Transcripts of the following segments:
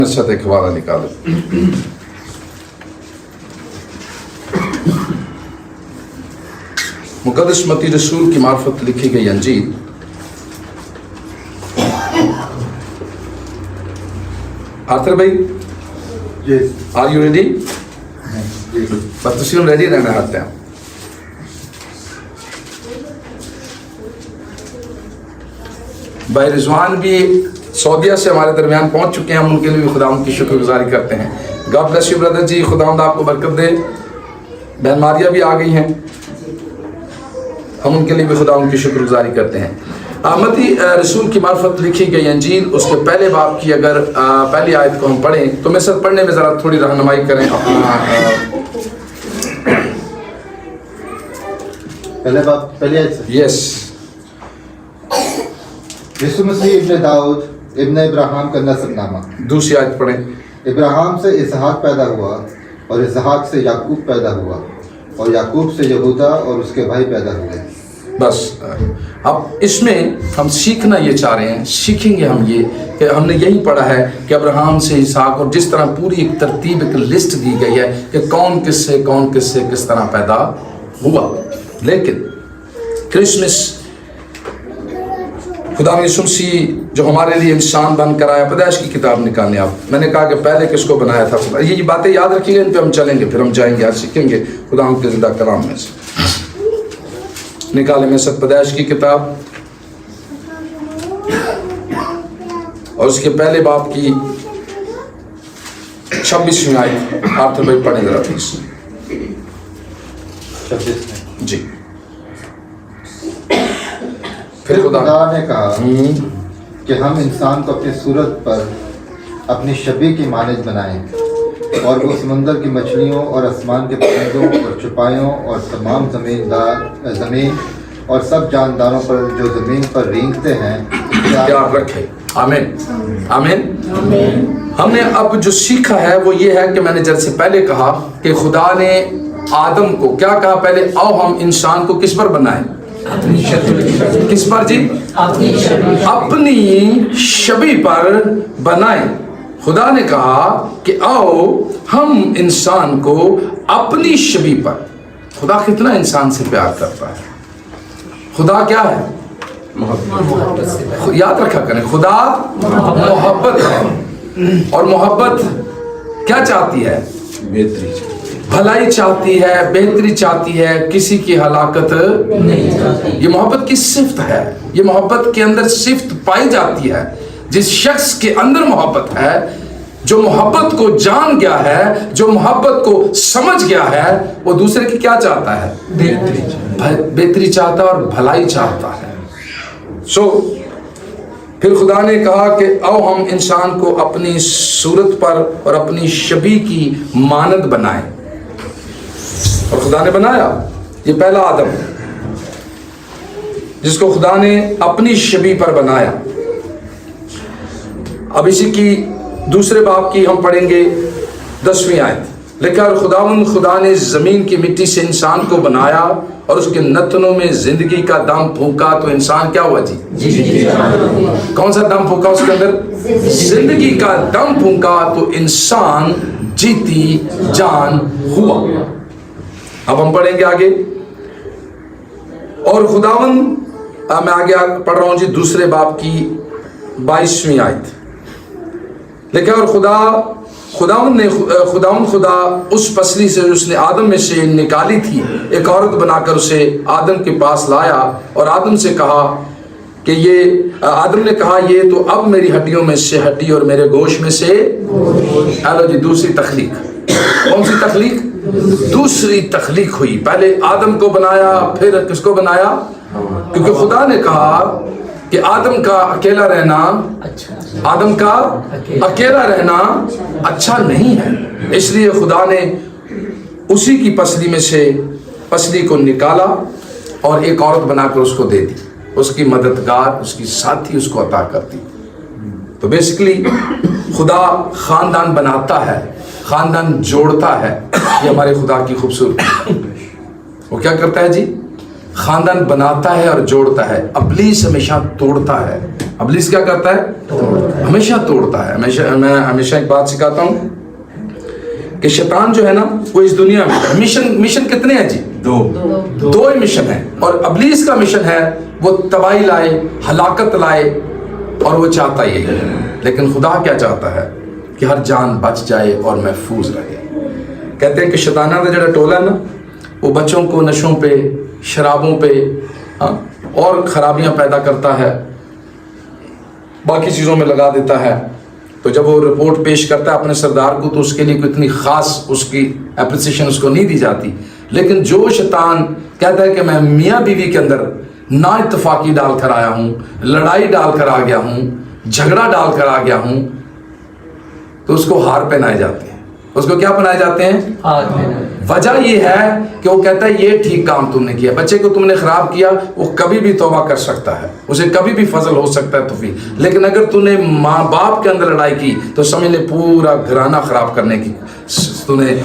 एक हवाला निकालो। मुक़द्दस मत्ती रसूल की मार्फत लिखी गई अंजील आर्थर भाई, आर यू रेडी? बस तुम रेडी रहना हर टाइम। भाई रिजवान भी सऊदीया से हमारे दरमियान पहुंच चुके हैं, हम उनके लिए भी खुदावंद की शुक्रगुजारी करते हैं। गॉड ब्लेस यू ब्रदर जी, खुदावंद आपको बरकत दे। बहन मारिया भी आ गई हैं, हम उनके लिए भी खुदावंद की शुक्रगुजारी करते हैं। मत्ती रसूल की मार्फत लिखी गई अंजील उसके पहले बाब की अगर पहली आयत को हम पढ़ें तो मेरे साथ पढ़ने में ज़रा थोड़ी रहनुमाई करें अपना। पहली आयत से। यस। यीशु मसीह इब्न दाऊद इब्न इब्राहिम का नस्लनामा। दूसरी आयत पढ़ें। इब्राहिम से इसहाक पैदा हुआ और इसहाक से याकूब पैदा हुआ और याकूब से यहूदा और उसके भाई पैदा हुए। बस अब इसमें हम सीखना ये चाह रहे हैं, सीखेंगे हम ये कि हमने यही पढ़ा है कि अब्राहम से इसहाक, और जिस तरह पूरी एक तरतीब एक लिस्ट दी गई है कि कौन किससे किस तरह पैदा हुआ। लेकिन क्रिसमस खुदा यीशु मसीह जो हमारे लिए इंसान बन कर आया, पैदाइश की किताब निकालने आप, मैंने कहा कि पहले किसको बनाया था खुदा, ये बातें याद रखिएगा, इन पे हम चलेंगे, फिर हम जाएंगे, आज सीखेंगे खुदा के ज़िंदा कलाम में से। निकाले में सब पैदाइश की किताब और उसके पहले बाप की 26वीं आयत। आर्थर भाई पढ़े जरा प्लीज। 26 में जी। फिर खुदा ने कहा कि हम इंसान को अपनी सूरत पर अपनी शबीह की मानद बनाएं और वो समुंदर की मछलियों और आसमान के परिंदों और चुपायों और तमाम ज़मीन और सब जानदारों पर जो ज़मीन पर रेंगते हैं प्यार रखे। आमीन आमीन। हमने अब जो सीखा है वो ये है कि मैंने जैसे पहले कहा कि खुदा ने आदम को क्या कहा, पहले आओ हम इंसान को किस पर बनाएं, किस पर जी? अपनी शबीह पर बनाएं। खुदा ने कहा कि आओ हम इंसान को अपनी शबीह पर। खुदा कितना इंसान से प्यार करता है। खुदा क्या है? याद रखा करें, खुदा मोहब्बत है और मोहब्बत क्या चाहती है? बेहतरी, भलाई चाहती है, बेहतरी चाहती है, किसी की हलाकत नहीं चाहती। ये मोहब्बत की सिफ्त है, ये मोहब्बत के अंदर सिफ्त पाई जाती है। जिस शख्स के अंदर मोहब्बत है, जो मोहब्बत को जान गया है, जो मोहब्बत को समझ गया है, वो दूसरे की क्या चाहता है? बेहतरी चाहता है और भलाई चाहता है। फिर खुदा ने कहा कि आओ हम इंसान को अपनी सूरत पर और अपनी शबीह की मानद बनाएं। और खुदा ने बनाया, ये पहला आदम जिसको खुदा ने अपनी शबीह पर बनाया। अब इसी की दूसरे बाब की हम पढ़ेंगे 10वीं आयत। लिखा, और खुदा ने ज़मीन की मिट्टी से इंसान को बनाया और उसके नथनों में जिंदगी का दम फूंका तो इंसान क्या हुआ जी? कौन सा दम फूंका उसके अंदर? जिंदगी का दम फूंका तो इंसान जीती जान हुआ। अब हम पढ़ेंगे आगे। और खुदावंद, मैं आगे पढ़ रहा हूं जी दूसरे बाब की 22वीं आयत। लिखा, और खुदा उस पसली से उसने आदम में से निकाली थी एक औरत बनाकर उसे आदम के पास लाया और आदम से कहा कि आदम ने कहा, ये तो अब मेरी हड्डियों में से हड्डी और मेरे गोश्त में से। हेलो जी, दूसरी तख्लीक। कौन सी तख्लीक? दूसरी तख्लीक हुई। पहले आदम को बनाया, फिर किसको बनाया? क्योंकि खुदा ने कहा कि आदम का अकेला रहना अच्छा नहीं है, इसलिए खुदा ने उसी की पसली में से पसली को निकाला और एक औरत बनाकर उसको दे दी, उसकी मददगार, उसकी साथी उसको अता कर दी। तो बेसिकली खुदा खानदान बनाता है, खानदान जोड़ता है। ये हमारे खुदा की खूबसूरती। वो क्या करता है जी? खानदान बनाता है और जोड़ता है। अबलीस हमेशा तोड़ता है। अबलीस क्या करता है? ہمیشہ توڑتا ہے. میں ہمیشہ ایک بات سکھاتا ہوں کہ شیطان جو ہے نا وہ اس دنیا میں مشن کتنے ہیں جی؟ دو ہی مشن ہے. اور ابلیس کا مشن ہے وہ تباہی لائے, ہلاکت لائے, اور وہ چاہتا یہی ہے. لیکن خدا کیا چاہتا ہے کہ ہر جان بچ جائے اور محفوظ رہے. کہتے ہیں کہ شیطانہ کا جڑا ٹولہ ہے نا وہ بچوں کو نشوں پہ, شرابوں پہ اور خرابیاں پیدا کرتا ہے, باقی چیزوں میں لگا دیتا ہے. تو جب وہ رپورٹ پیش کرتا ہے اپنے سردار کو تو اس کے لیے کوئی اتنی خاص اس کی اپریسیشن اس کو نہیں دی جاتی. لیکن جو شیطان کہتا ہے کہ میں میاں بیوی کے اندر نا اتفاقی ڈال کر آیا ہوں, لڑائی ڈال کر آ گیا ہوں, جھگڑا ڈال کر آ گیا ہوں, تو اس کو ہار پہنائے جاتے ہیں. اس کو کیا پہنائے جاتے ہیں؟ وجہ یہ ہے کہ وہ کہتا ہے یہ ٹھیک کام تم نے کیا. بچے کو تم نے خراب کیا, وہ کبھی بھی توبہ کر سکتا ہے, اسے کبھی بھی فضل ہو سکتا ہے توفیق. لیکن اگر تم نے ماں باپ کے اندر لڑائی کی تو سمجھ لے پورا گھرانہ خراب کرنے کی تم نے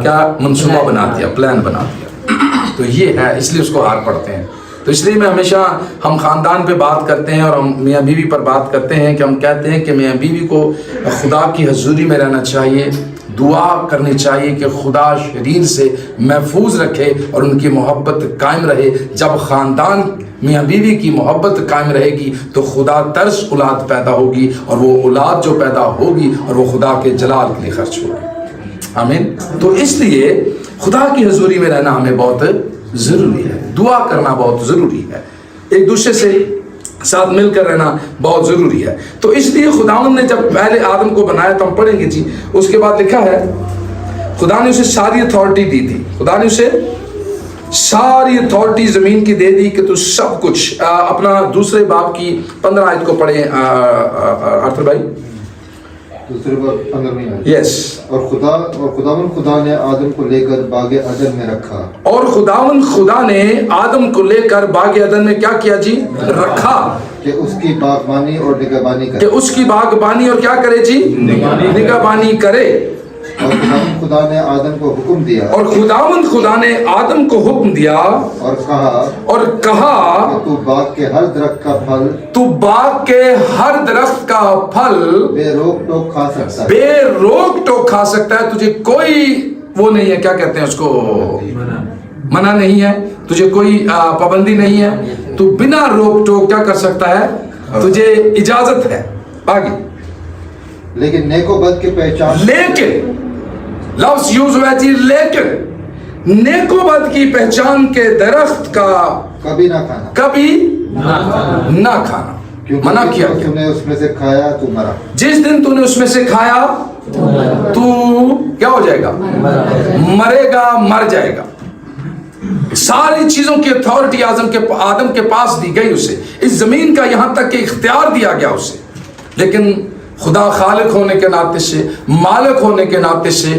کیا منصوبہ بنا دیا, پلان بنا دیا. تو یہ ہے, اس لیے اس کو ہار پڑتے ہیں. تو اس لیے میں ہمیشہ ہم خاندان پہ بات کرتے ہیں اور ہم میاں بیوی پر بات کرتے ہیں کہ ہم کہتے ہیں کہ میاں بیوی کو خدا کی حضوری میں رہنا چاہیے, دعا کرنی چاہیے کہ خدا شریر سے محفوظ رکھے اور ان کی محبت قائم رہے. جب خاندان میاں بیوی کی محبت قائم رہے گی تو خدا ترس اولاد پیدا ہوگی, اور وہ اولاد جو پیدا ہوگی اور وہ خدا کے جلال کے لیے خرچ ہوگی. آمین. تو اس لیے خدا کی حضوری میں رہنا ہمیں بہت ضروری ہے, دعا کرنا بہت ضروری ہے, ایک دوسرے سے ساتھ مل کر رہنا بہت ضروری ہے. تو اس لیے خداوند نے جب پہلے آدم کو بنایا تو ہم پڑھیں گے جی, اس کے بعد لکھا ہے خدا نے اسے ساری اتھارٹی دی تھی. خدا نے اسے ساری اتھارٹی زمین کی دے دی کہ تو سب کچھ. اپنا دوسرے باب کی 15 آیت کو پڑھیں آرتھر بھائی. دوسرے باب 15ویں آیت. یس. اور خداوند خدا نے آدم کو لے کر باغ عدن میں رکھا. اور خداوند خدا نے آدم کو لے کر باغ عدن میں کیا کیا جی؟ رکھا. کہ اس کی باغبانی اور نگہبانی کرے. کہ اس کی باغبانی اور کیا کرے جی؟ نگہبانی کرے. اور خداوند خدا نے آدم کو حکم دیا. اور خداوند خدا نے آدم کو حکم دیا اور کہا کہ تو باغ کے ہر درخت کا پھل, تو باغ کے ہر درخت کا پھل بے روک ٹوک کھا سکتا ہے. بے روک ٹوک کھا سکتا ہے. تجھے کوئی وہ نہیں ہے, کیا کہتے ہیں اس کو, منع نہیں ہے, تجھے کوئی پابندی نہیں ہے, تو بنا روک ٹوک کیا کر سکتا ہے, تجھے اجازت ہے. آگے. لیکن نیک و بد کی پہچان, لیکن لفظ یوز ہوا جی لیکن, نیک و بد کی پہچان کے درخت کا کبھی نہ کھانا, کبھی نہ کھانا. منع کیا تم نے اس میں سے کھایا تو مرا. جس دن تو نے اس میں سے کھایا تو کیا ہو جائے گا؟ مرے گا, مر جائے گا. ساری چیزوں کی اتھارٹی آدم کے پاس دی گئی اسے, اس زمین کا یہاں تک کہ اختیار دیا گیا اسے. لیکن خدا خالق ہونے کے ناطے سے, مالک ہونے کے ناطے سے,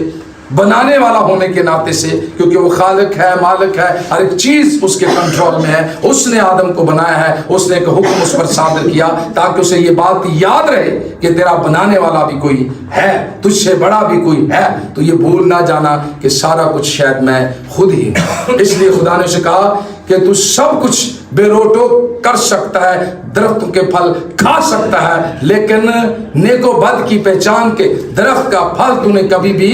بنانے والا ہونے کے ناطے سے, کیونکہ وہ خالق ہے, مالک ہے, ہر ایک چیز اس کے کنٹرول میں ہے, اس نے آدم کو بنایا ہے, اس نے ایک حکم اس پر صادر کیا تاکہ اسے یہ بات یاد رہے کہ تیرا بنانے والا بھی کوئی ہے, تجھ سے بڑا بھی کوئی ہے. تو یہ بھول نہ جانا کہ سارا کچھ شاید میں خود ہی ہوں. اس لیے خدا نے اسے کہا کہ تو سب کچھ بے روٹو کر سکتا ہے, درختوں کے پھل کھا سکتا ہے, لیکن نیک و بد کی پہچان کے درخت کا پھل تو نے کبھی بھی,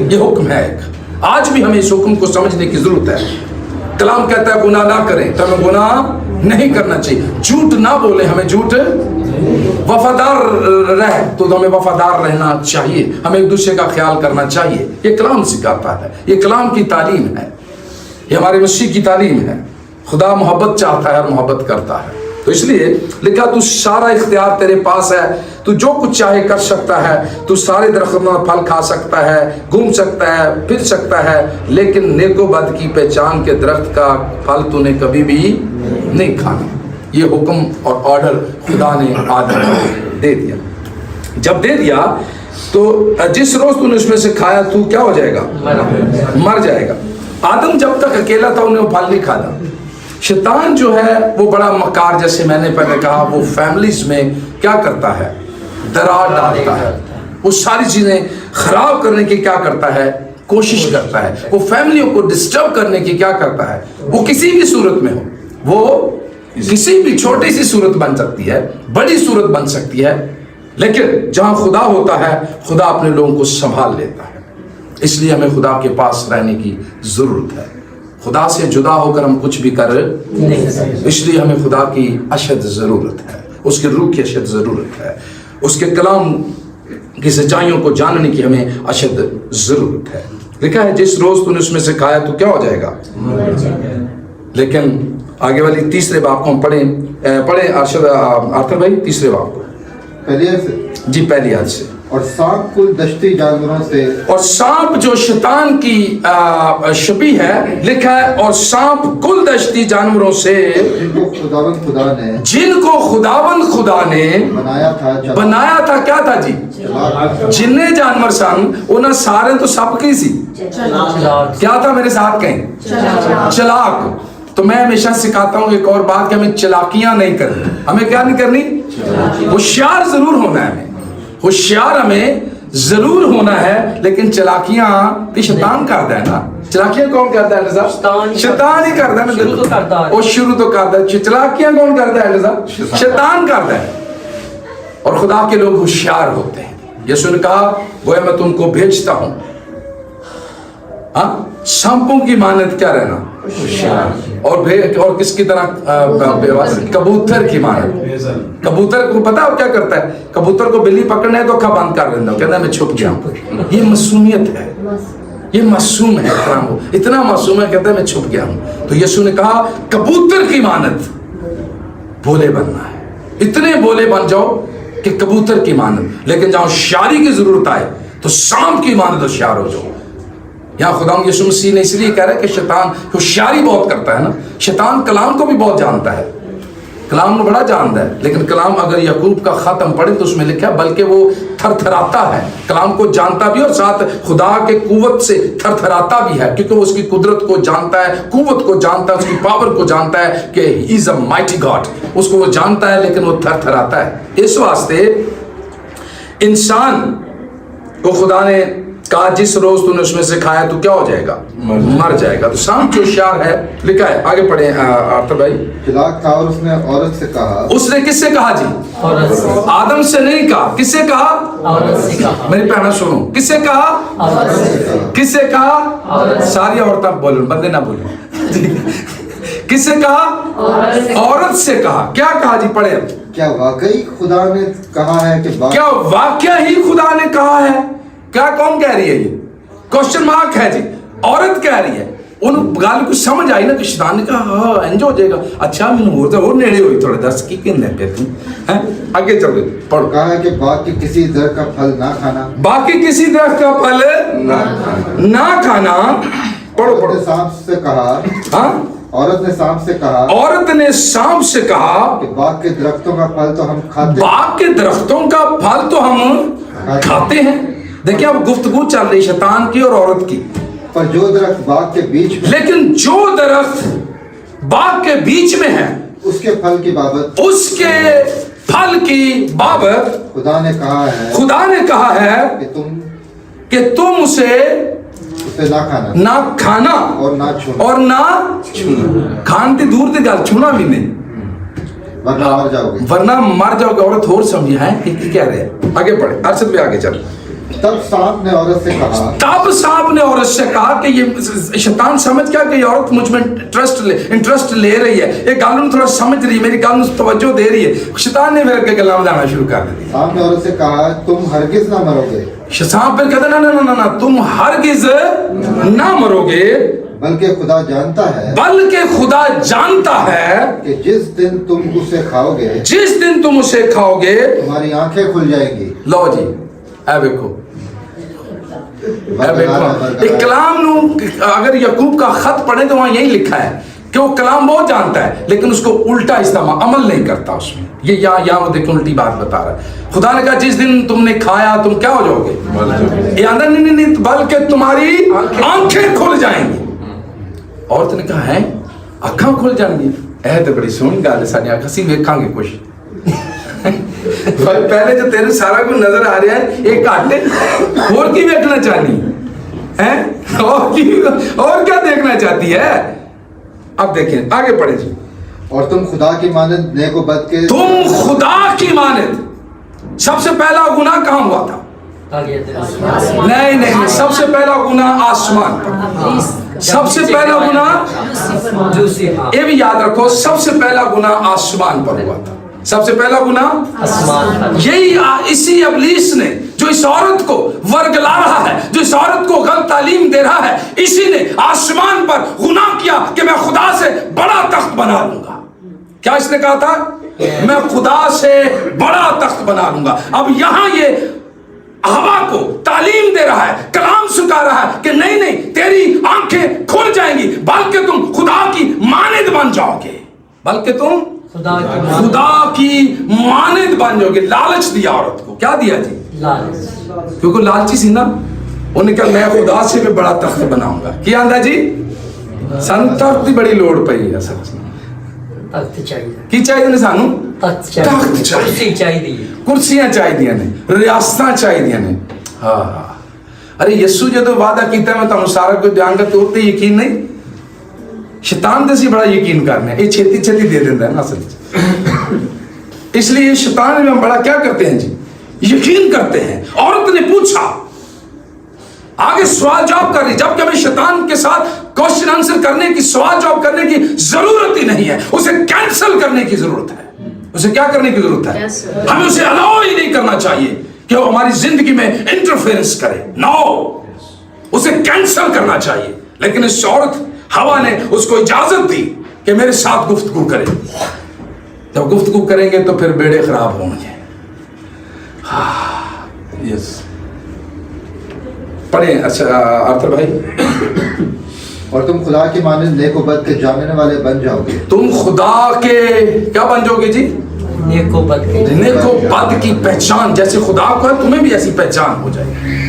یہ حکم ہے. آج بھی ہمیں اس حکم کو سمجھنے کی ضرورت ہے. کلام کہتا ہے گناہ نہ کریں, تو ہمیں گناہ نہیں کرنا چاہیے, جھوٹ نہ بولیں, ہمیں جھوٹ, وفادار رہ تو ہمیں وفادار رہنا چاہیے, ہمیں ایک دوسرے کا خیال کرنا چاہیے. یہ کلام سکھاتا ہے, یہ کلام کی تعلیم ہے, یہ ہمارے مسیح کی تعلیم ہے. خدا محبت چاہتا ہے اور محبت کرتا ہے. تو اس لیے لکھا تو سارا اختیار تیرے پاس ہے, تو جو کچھ چاہے کر سکتا ہے, تو سارے درختوں میں پھل کھا سکتا ہے, گھوم سکتا ہے, پھر سکتا ہے, لیکن نیک و بد کی پہچان کے درخت کا پھل تو نے کبھی بھی نہیں کھانا. یہ حکم اور آرڈر خدا نے آدم کو دے دیا. جب دے دیا تو جس روز تو نے اس میں سے کھایا تو کیا ہو جائے گا؟ مر جائے گا. آدم جب تک اکیلا تھا انہیں وہ پھل نہیں کھاتا. شیطان جو ہے وہ بڑا مکار, جیسے میں نے پہلے کہا, وہ فیملیز میں کیا کرتا ہے, درار ڈالتا ہے, وہ ساری چیزیں خراب کرنے کی کیا کرتا ہے, کوشش کرتا ہے. وہ فیملیوں کو ڈسٹرب کرنے کی کیا کرتا ہے, وہ کسی بھی صورت میں ہو, وہ کسی بھی چھوٹی سی صورت بن سکتی ہے, بڑی صورت بن سکتی ہے, लेकिन जहां खुदा होता है, खुदा अपने लोगों को संभाल लेता है। इसलिए हमें खुदा के पास रहने की जरूरत है। खुदा से जुदा होकर हम कुछ भी कर नहीं सकते। इसलिए हमें खुदा की अशद जरूरत है, उसके रूह की अशद जरूरत है, उसके कलाम की सच्चाइयों को जानने की हमें अशद जरूरत है। लिखा है जिस रोज तूने उसमें से खाया तो क्या हो जाएगा? लेकिन आगे वाली तीसरे बाब को हम पढ़े अरशद आर्थर भाई, तीसरे बाब को पहली आयत से जी, पहली आयत से। और सांप कुल दश्ती जानवरों से, और सांप जो शैतान की शबी है, लिखा है और सांप कुल दश्ती जानवरों से जिनको खुदावन खुदा ने बनाया था क्या था जी? जिन्ने जानवर सन उन्हें सारे तो सप की सी क्या था? मेरे साथ कहें चलाक। तो मैं हमेशा सिखाता हूँ एक और बात कि हमें चलाकियां नहीं करनी। हमें क्या नहीं करनी? होशियार जरूर होना है, हमें होशियार हमें जरूर होना है, लेकिन चलाकियां भी शैतान करता है ना। चलाकियां कौन करता है साहब? शैतान ही करता है ना। शुरू तो करता है। चलाकियां कौन करता है साहब? शैतान करता है। और खुदा के लोग होशियार होते हैं। यीशु ने कहा गोया मैं तुमको भेजता हूं, हाँ, सांपों की मानद क्या रहना, और किसकी तरह कबूतर की मानद। कबूतर को पता है क्या करता है? कबूतर को बिल्ली पकड़ना है तो अखा बंद कर देता, कहता है मैं छुप गया हूं। ये मासूमियत है, ये मासूम है, इतना मासूम है, कहता है मैं छुप गया हूं। तो यीशु ने कहा कबूतर की मानद भोले बनना है, इतने भोले बन जाओ कि कबूतर की मानद। लेकिन जहां होशियारी की जरूरत आए तो सांप की मानद होशियार हो जाओ। यहाँ खुदा यीशु मसीह ने इसलिए कह रहा है कि शैतान होशियारी बहुत करता है ना। शैतान कलाम को भी बहुत जानता है, कलाम को बड़ा जानता है। लेकिन कलाम अगर याकूब का खत हम पढ़े तो उसमें लिखा है बल्कि वो थरथराता है, कलाम को जानता भी और साथ खुदा के कुव्वत से थरथराता भी है, क्योंकि वो उसकी कुदरत को जानता है, कुव्वत को जानता है, उसकी पावर को जानता है कि he is a mighty God. उसको वो जानता है लेकिन वो थरथराता है। इस वास्ते इंसान को खुदा ने कहा जिस रोज तूने उसमें से खाया तो क्या हो जाएगा? मर जाएगा। तो सांप जो होशियार है, लिखा है आगे पढ़े आर्थर भाई। चलाक था और उसने औरत से कहा। उसने किससे कहा जी? औरत से। आदम से नहीं कहा, किससे कहा? औरत से कहा। मेरी बहना सुनो, किससे कहा? औरत से। किससे कहा? औरत। सारी औरतें बोलो, बंदे ना बोलो। किससे कहा? औरत से कहा। क्या कहा जी? पढ़े। क्या वाकई खुदा ने कहा है कि क्या वाकया ही खुदा ने कहा है? क्या कौन कह रही है? ये क्वेश्चन मार्क है जी। औरत कह रही है। उन गाल को समझ आई ना कि शैतान ने कहा हाँ एंजॉय हो जाएगा। अच्छा मैंने और नेड़े हुई थोड़े दस की कहते हैं। आगे चलो पढ़ो। कहा है कि बाकी किसी दरख्त का फल ना खाना, बाकी किसी दरख्त का फल ना खाना। पढ़ो पढ़ो। सांप से कहा, हाँ, औरत ने सांप से कहा, औरत ने सांप से कहा कि बाग के दरख्तों का फल तो हम खाते, बाग के दरख्तों का फल तो हम खाते हैं। देखिए अब गुफ्तगू चल रही शैतान की और औरत की। पर जो दरख्त बाग के बीच में, लेकिन जो दरख्त बाग के बीच में है उसके फल की बाबत, उसके फल की बाबत खुदा ने कहा है कि तुम उसे ना खाना और ना छूना। खान की दूर की गल, छूना भी नहीं, वरना मर जाओगे। औरत और समझी है कि कह रहे हैं। आगे बढ़े अरशद भी आगे चल। तब सांप ने औरत से कहा कि ये शैतान समझ क्या कि औरत मुझ में इंटरेस्ट ले रही है, ये गाल में थोड़ा समझ रही है, मेरी गाल में तवज्जो दे रही है। शैतान ने फिर गला में जाना शुरू कर दिया। सांप ने औरत से कहा तुम हरगिज ना मरोगे। सांप फिर कहता ना तुम हरगिज ना मरोगे, बल्कि खुदा जानता है कि जिस दिन तुम उसे खाओगे तुम्हारी आंखें खुल जाएंगी। लो जी देखो कलाम अगर याकूब का खत पढ़े तो वहां यही लिखा है कि वो कलाम बहुत जानता है लेकिन उसको उल्टा इस्तेमाल अमल नहीं करता उसमें। ये यहाँ वो देखो उल्टी बात बता रहा है। खुदा ने कहा जिस दिन तुमने खाया तुम क्या हो जाओगे? ये अंदर नहीं बल्कि तुम्हारी आंखें खुल जाएंगी। औरत ने कहा है अखा खुल जाएंगी? तो बड़ी सोहनी गल है, सारी अख असीं वेखांगे कुछ। पहले जो तेरे सारा कुछ नजर आ रहा है एक घाटे और की देखना चाहनी है और क्या देखना चाहती है? अब देखें आगे पढ़े जी। और तुम खुदा की मानद नेक व बद के, तुम खुदा की मानद سب سے پہلا گناہ کہاں ہوا تھا؟ نہیں، سب سے پہلا گناہ آسمان پر. سب سے پہلا گناہ یہ بھی یاد رکھو، سب سے پہلا گناہ آسمان پر ہوا تھا. سب سے پہلا گناہ یہی اسی ابلیس نے جو اس عورت کو ورگلا رہا ہے، جو اس عورت کو غلط تعلیم دے رہا ہے، اسی نے آسمان پر گناہ کیا کہ میں خدا سے بڑا تخت بنا لوں گا. کیا اس نے کہا تھا؟ میں خدا سے بڑا تخت بنا لوں گا. اب یہاں یہ ہوا کو تعلیم دے رہا ہے، کلام سکھا رہا ہے کہ نہیں، تیری آنکھیں کھل جائیں گی، بلکہ تم خدا کی مانند بن جاؤ گے، بلکہ تم خدا کی مانند بن جاؤ گے. لالچ دیا عورت کو. کیا دیا جی؟ لالچ. کیونکہ لالچی سی نا، انہوں نے کہا میں خدا سے بھی بڑا تخت بناؤں گا. کیا آندا جی؟ سن تخت دی بڑی لوڑ پئی ہے. سچ تخت چاہیے. کی چاہیے نے سانو؟ تخت چاہیے، کرسیاں چاہیے نے، ریاستاں چاہیے نے. ہاں. ارے یسو جدو وعدہ کیتا ہے میں تمہیں سارا کچھ دیاں گا، تو اتنے یقین نہیں. شیطان تے سی بڑا یقین کرنا ہے، یہ چھتی دے دیتا ہے نا اصل. اس لیے شیطان میں ہم بڑا کیا کرتے ہیں جی؟ یقین کرتے ہیں. عورت نے پوچھا، آگے سوال جواب کر رہی، جبکہ ہمیں شیطان کے ساتھ کوشچن آنسر کرنے کی، سوال جواب کرنے کی ضرورت ہی نہیں ہے. اسے کینسل کرنے کی ضرورت ہے. اسے کیا کرنے کی ضرورت ہے؟ ہمیں اسے الاؤ ہی نہیں کرنا چاہیے کہ وہ ہماری زندگی میں انٹرفیئرنس کرے. نو، اسے کینسل کرنا چاہیے. لیکن اس عورت ہوا نے اس کو اجازت دی کہ میرے ساتھ گفتگو کرے. جب گفتگو کریں گے تو پھر بیڑے خراب ہوں گے. یس پڑھیں. اچھا آرتھر بھائی. اور تم خدا کی مانند نیک و بد کے جاننے والے بن جاؤ گے. تم خدا کے کیا بن جاؤ گے جی؟ نیک و بد کی پہچان جیسے خدا کو ہے، تمہیں بھی ایسی پہچان ہو جائے گی.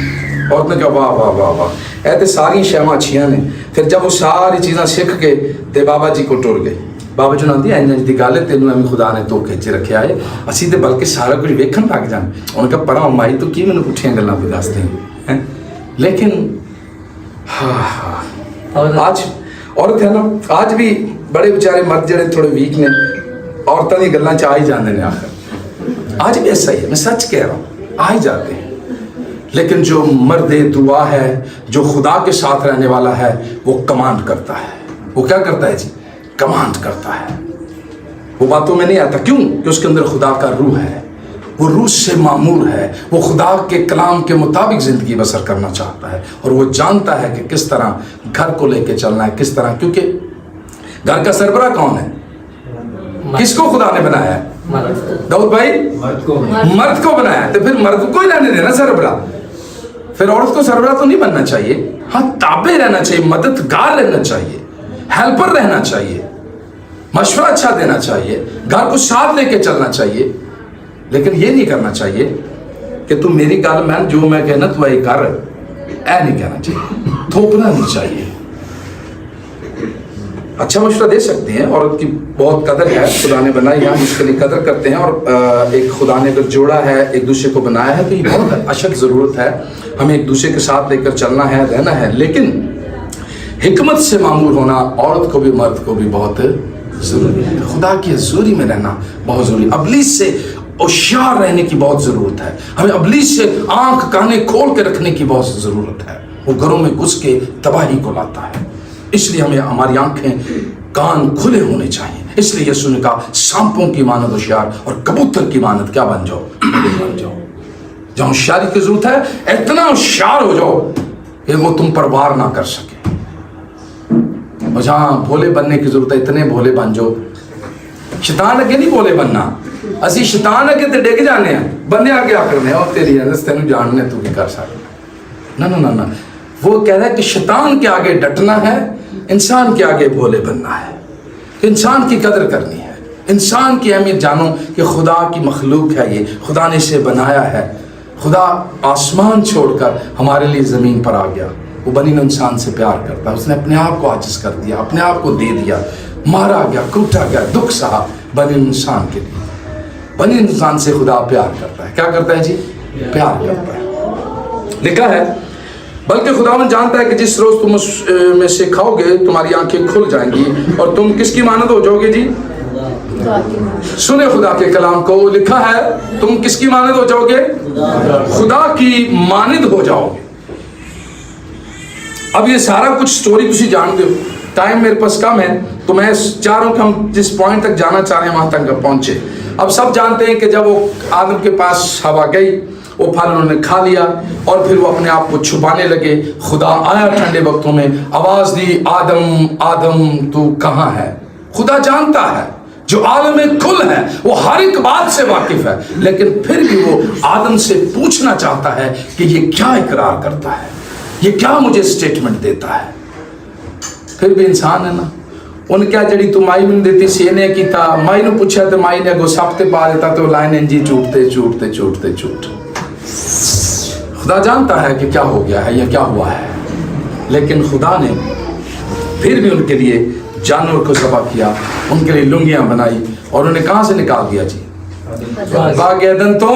اور نے کہا واہ واہ واہ واہ، اے تے ساری شیواں اچھیاں نے. پھر جب وہ ساری چیزاں سیکھ کے تے بابا جی کو ٹر گئے. بابا جی نے انج دی گل ہے، تینوں ایویں خدا نے تو کھچ رکھیا ہے، اسی تے بلکہ سارا کچھ ویکھن لگ جان. انہوں نے کہا پڑھا مائی تو کی مینوں پٹھیاں گلاں پہ دس دیں. لیکن آج عورت ہے نا، آج بھی بڑے بیچارے مرد جڑے تھوڑے ویک نے، عورتوں کی گلاں چ آ ہی جاندے نے. آخر آج بھی ایسا ہی ہے، میں سچ کہہ رہا ہوں، آ ہی جاتے ہیں. لیکن جو مرد دعا ہے، جو خدا کے ساتھ رہنے والا ہے، وہ کمانڈ کرتا ہے. وہ کیا کرتا ہے جی؟ کمانڈ کرتا ہے. وہ باتوں میں نہیں آتا. کیوں؟ کہ اس کے اندر خدا کا روح ہے، وہ روح سے معمور ہے، وہ خدا کے کلام کے مطابق زندگی بسر کرنا چاہتا ہے. اور وہ جانتا ہے کہ کس طرح گھر کو لے کے چلنا ہے، کس طرح. کیونکہ گھر کا سربراہ کون ہے؟ کس کو خدا نے بنایا ہے؟ داؤد بھائی مرد کو بنایا ہے. تو پھر مرد کو ہی رہنے دینا سربراہ. پھر عورت کو سربراہ تو نہیں بننا چاہیے. ہاں تابع رہنا چاہیے، مددگار رہنا چاہیے، ہیلپر رہنا چاہیے، مشورہ اچھا دینا چاہیے، گھر کو ساتھ لے کے چلنا چاہیے. لیکن یہ نہیں کرنا چاہیے کہ تم میری گل میں جو میں کہنا تو وہی کر، اے نہیں کہنا چاہیے. تھوپنا نہیں چاہیے. اچھا مشورہ دے سکتے ہیں، عورت کی بہت قدر ہے، خدا نے بنائی ہے، ہم اس کے لیے قدر کرتے ہیں. اور ایک خدا نے اگر جوڑا ہے، ایک دوسرے کو بنایا ہے، تو یہ بہت اشد ضرورت ہے. ہمیں ایک دوسرے کے ساتھ لے کر چلنا ہے، رہنا ہے. لیکن حکمت سے معمور ہونا عورت کو بھی مرد کو بھی بہت ضروری ہے. خدا کی حضوری میں رہنا بہت ضروری. ابلیس سے ہوشیار رہنے کی بہت ضرورت ہے. ہمیں ابلیس سے آنکھ کانے کھول کے رکھنے کی بہت ضرورت ہے. وہ گھروں میں گھس کے تباہی کو لاتا ہے. اس لیے ہمیں ہماری آنکھیں کان کھلے ہونے چاہیے. اس لیے یسوع نے کہا سانپوں کی مانند ہوشیار اور کبوتر کی مانند کیا بن جاؤ؟ بن جاؤ. جہاں ہوشیاری کی ضرورت ہے اتنا ہوشیار ہو جاؤ کہ وہ تم پر وار نہ کر سکے. اور جہاں بھولے بننے کی ضرورت ہے اتنے بھولے بن جاؤ. شیطان اگے نہیں بھولے بننا، اسی شیطان اگے تے ڈگ جانے ہیں. بندے آگے آ کرنے اور تیری عزت تینوں جاننے تو کی کر سکتا. نہ وہ کہہ رہا ہے کہ شیطان کے آگے ڈٹنا ہے، انسان کے آگے بھولے بننا ہے. انسان کی قدر کرنی ہے، انسان کی اہمیت جانو کہ خدا کی مخلوق ہے، یہ خدا نے اسے بنایا ہے. خدا آسمان چھوڑ کر ہمارے لیے زمین پر آ گیا. وہ بنی انسان سے پیار کرتا ہے. اس نے اپنے آپ کو عاجز کر دیا، اپنے آپ کو دے دیا، مارا گیا، کوٹا گیا، دکھ سہا بنی انسان کے لیے. بنی انسان سے خدا پیار کرتا ہے. کیا کرتا ہے جی؟ پیار کرتا ہے. لکھا ہے بلکہ خداوند جانتا ہے کہ جس روز تم اس میں سے کھاؤ گے تمہاری آنکھیں کھل جائیں گی اور تم کس کی مانند ہو جاؤ گے جی؟ सुने खुदा के कलाम को, लिखा है तुम किसकी मानद हो जाओगे? खुदा की मानद हो जाओगे। अब ये सारा कुछ स्टोरी तुसी जानते हो, टाइम मेरे पास कम है तो मैं चाह रहा हूं कि हम जिस पॉइंट तक जाना चाह रहे हैं वहां तक पहुंचे। अब सब जानते हैं कि जब वो आदम के पास हवा गई, वो फल उन्होंने खा लिया और फिर वो अपने आप को छुपाने लगे। खुदा आया ठंडे वक्तों में, आवाज दी, आदम आदम तू कहाँ है। खुदा जानता है, जो आलम में कुल है वो हर एक बात से वाकिफ है, लेकिन फिर भी वो आदम से पूछना चाहता है कि ये क्या इकरार करता है, ये क्या मुझे स्टेटमेंट देता है। फिर भी इंसान है ना, उन क्या जड़ी तू माई में देती सी ने कीता, माई ने पूछा तो माई ने गो सप्ते पा देता तो लाइन इंजी चूटते चूटते चूटते चूट। खुदा जानता है कि क्या हो गया है या क्या हुआ है, लेकिन खुदा ने फिर भी उनके लिए जानवर को ज़बह किया, उनके लिए लुंगियां बनाई और उन्हें कहां से निकाल दिया जी? बागेदन तो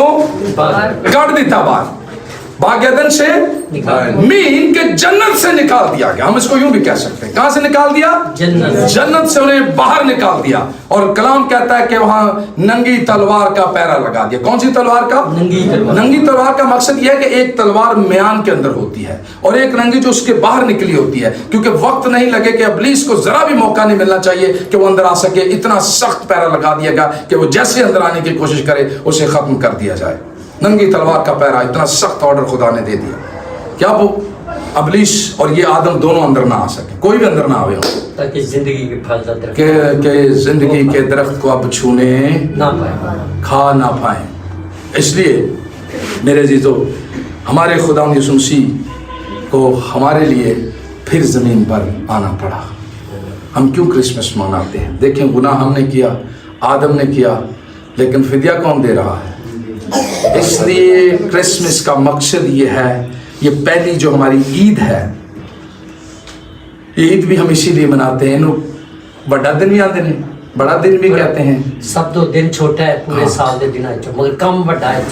काट देता बाहर, बागेदन से मीन के जन्नत से निकाल दिया गया। हम इसको यूं भी कह सकते हैं, कहां से निकाल दिया? जन्नत से उन्हें बाहर निकाल दिया। और कलाम कहता है कि वहां नंगी तलवार का पैरा लगा दिया। कौन सी तलवार का? नंगी तलवार का मकसद यह है कि एक तलवार म्यान के अंदर होती है और एक नंगी जो उसके बाहर निकली होती है, क्योंकि वक्त नहीं लगे कि इब्लीस को जरा भी मौका नहीं मिलना चाहिए कि वो अंदर आ सके। इतना सख्त पैरा लगा दिया गया कि वो जैसे अंदर आने की कोशिश करे उसे खत्म कर दिया जाए। नंगी तलवार का पैरा, इतना सख्त ऑर्डर खुदा ने दे दिया। क्या वो इब्लीस और ये आदम दोनों अंदर ना आ सके, कोई भी अंदर ना आवे, ताकि जिंदगी के फल के जिंदगी के दरख्त को अब छूने ना पाए, खा ना पाए। इसलिए मेरे अजीजों, हमारे खुदा यीशु मसीह को हमारे लिए फिर ज़मीन पर आना पड़ा। हम क्यों क्रिसमस मनाते हैं? देखें, गुनाह हमने किया, आदम ने किया, लेकिन फिदिया कौन दे रहा है? इसलिए क्रिसमस का मकसद ये है, ये पहली जो हमारी ईद है, ईद भी हम इसीलिए मनाते हैं। बड़ा दिन भी आते हैं, बड़ा दिन भी कहते हैं। सब तो दिन छोटा है पूरे हाँ। साल के दिन मगर कम बड़ा है,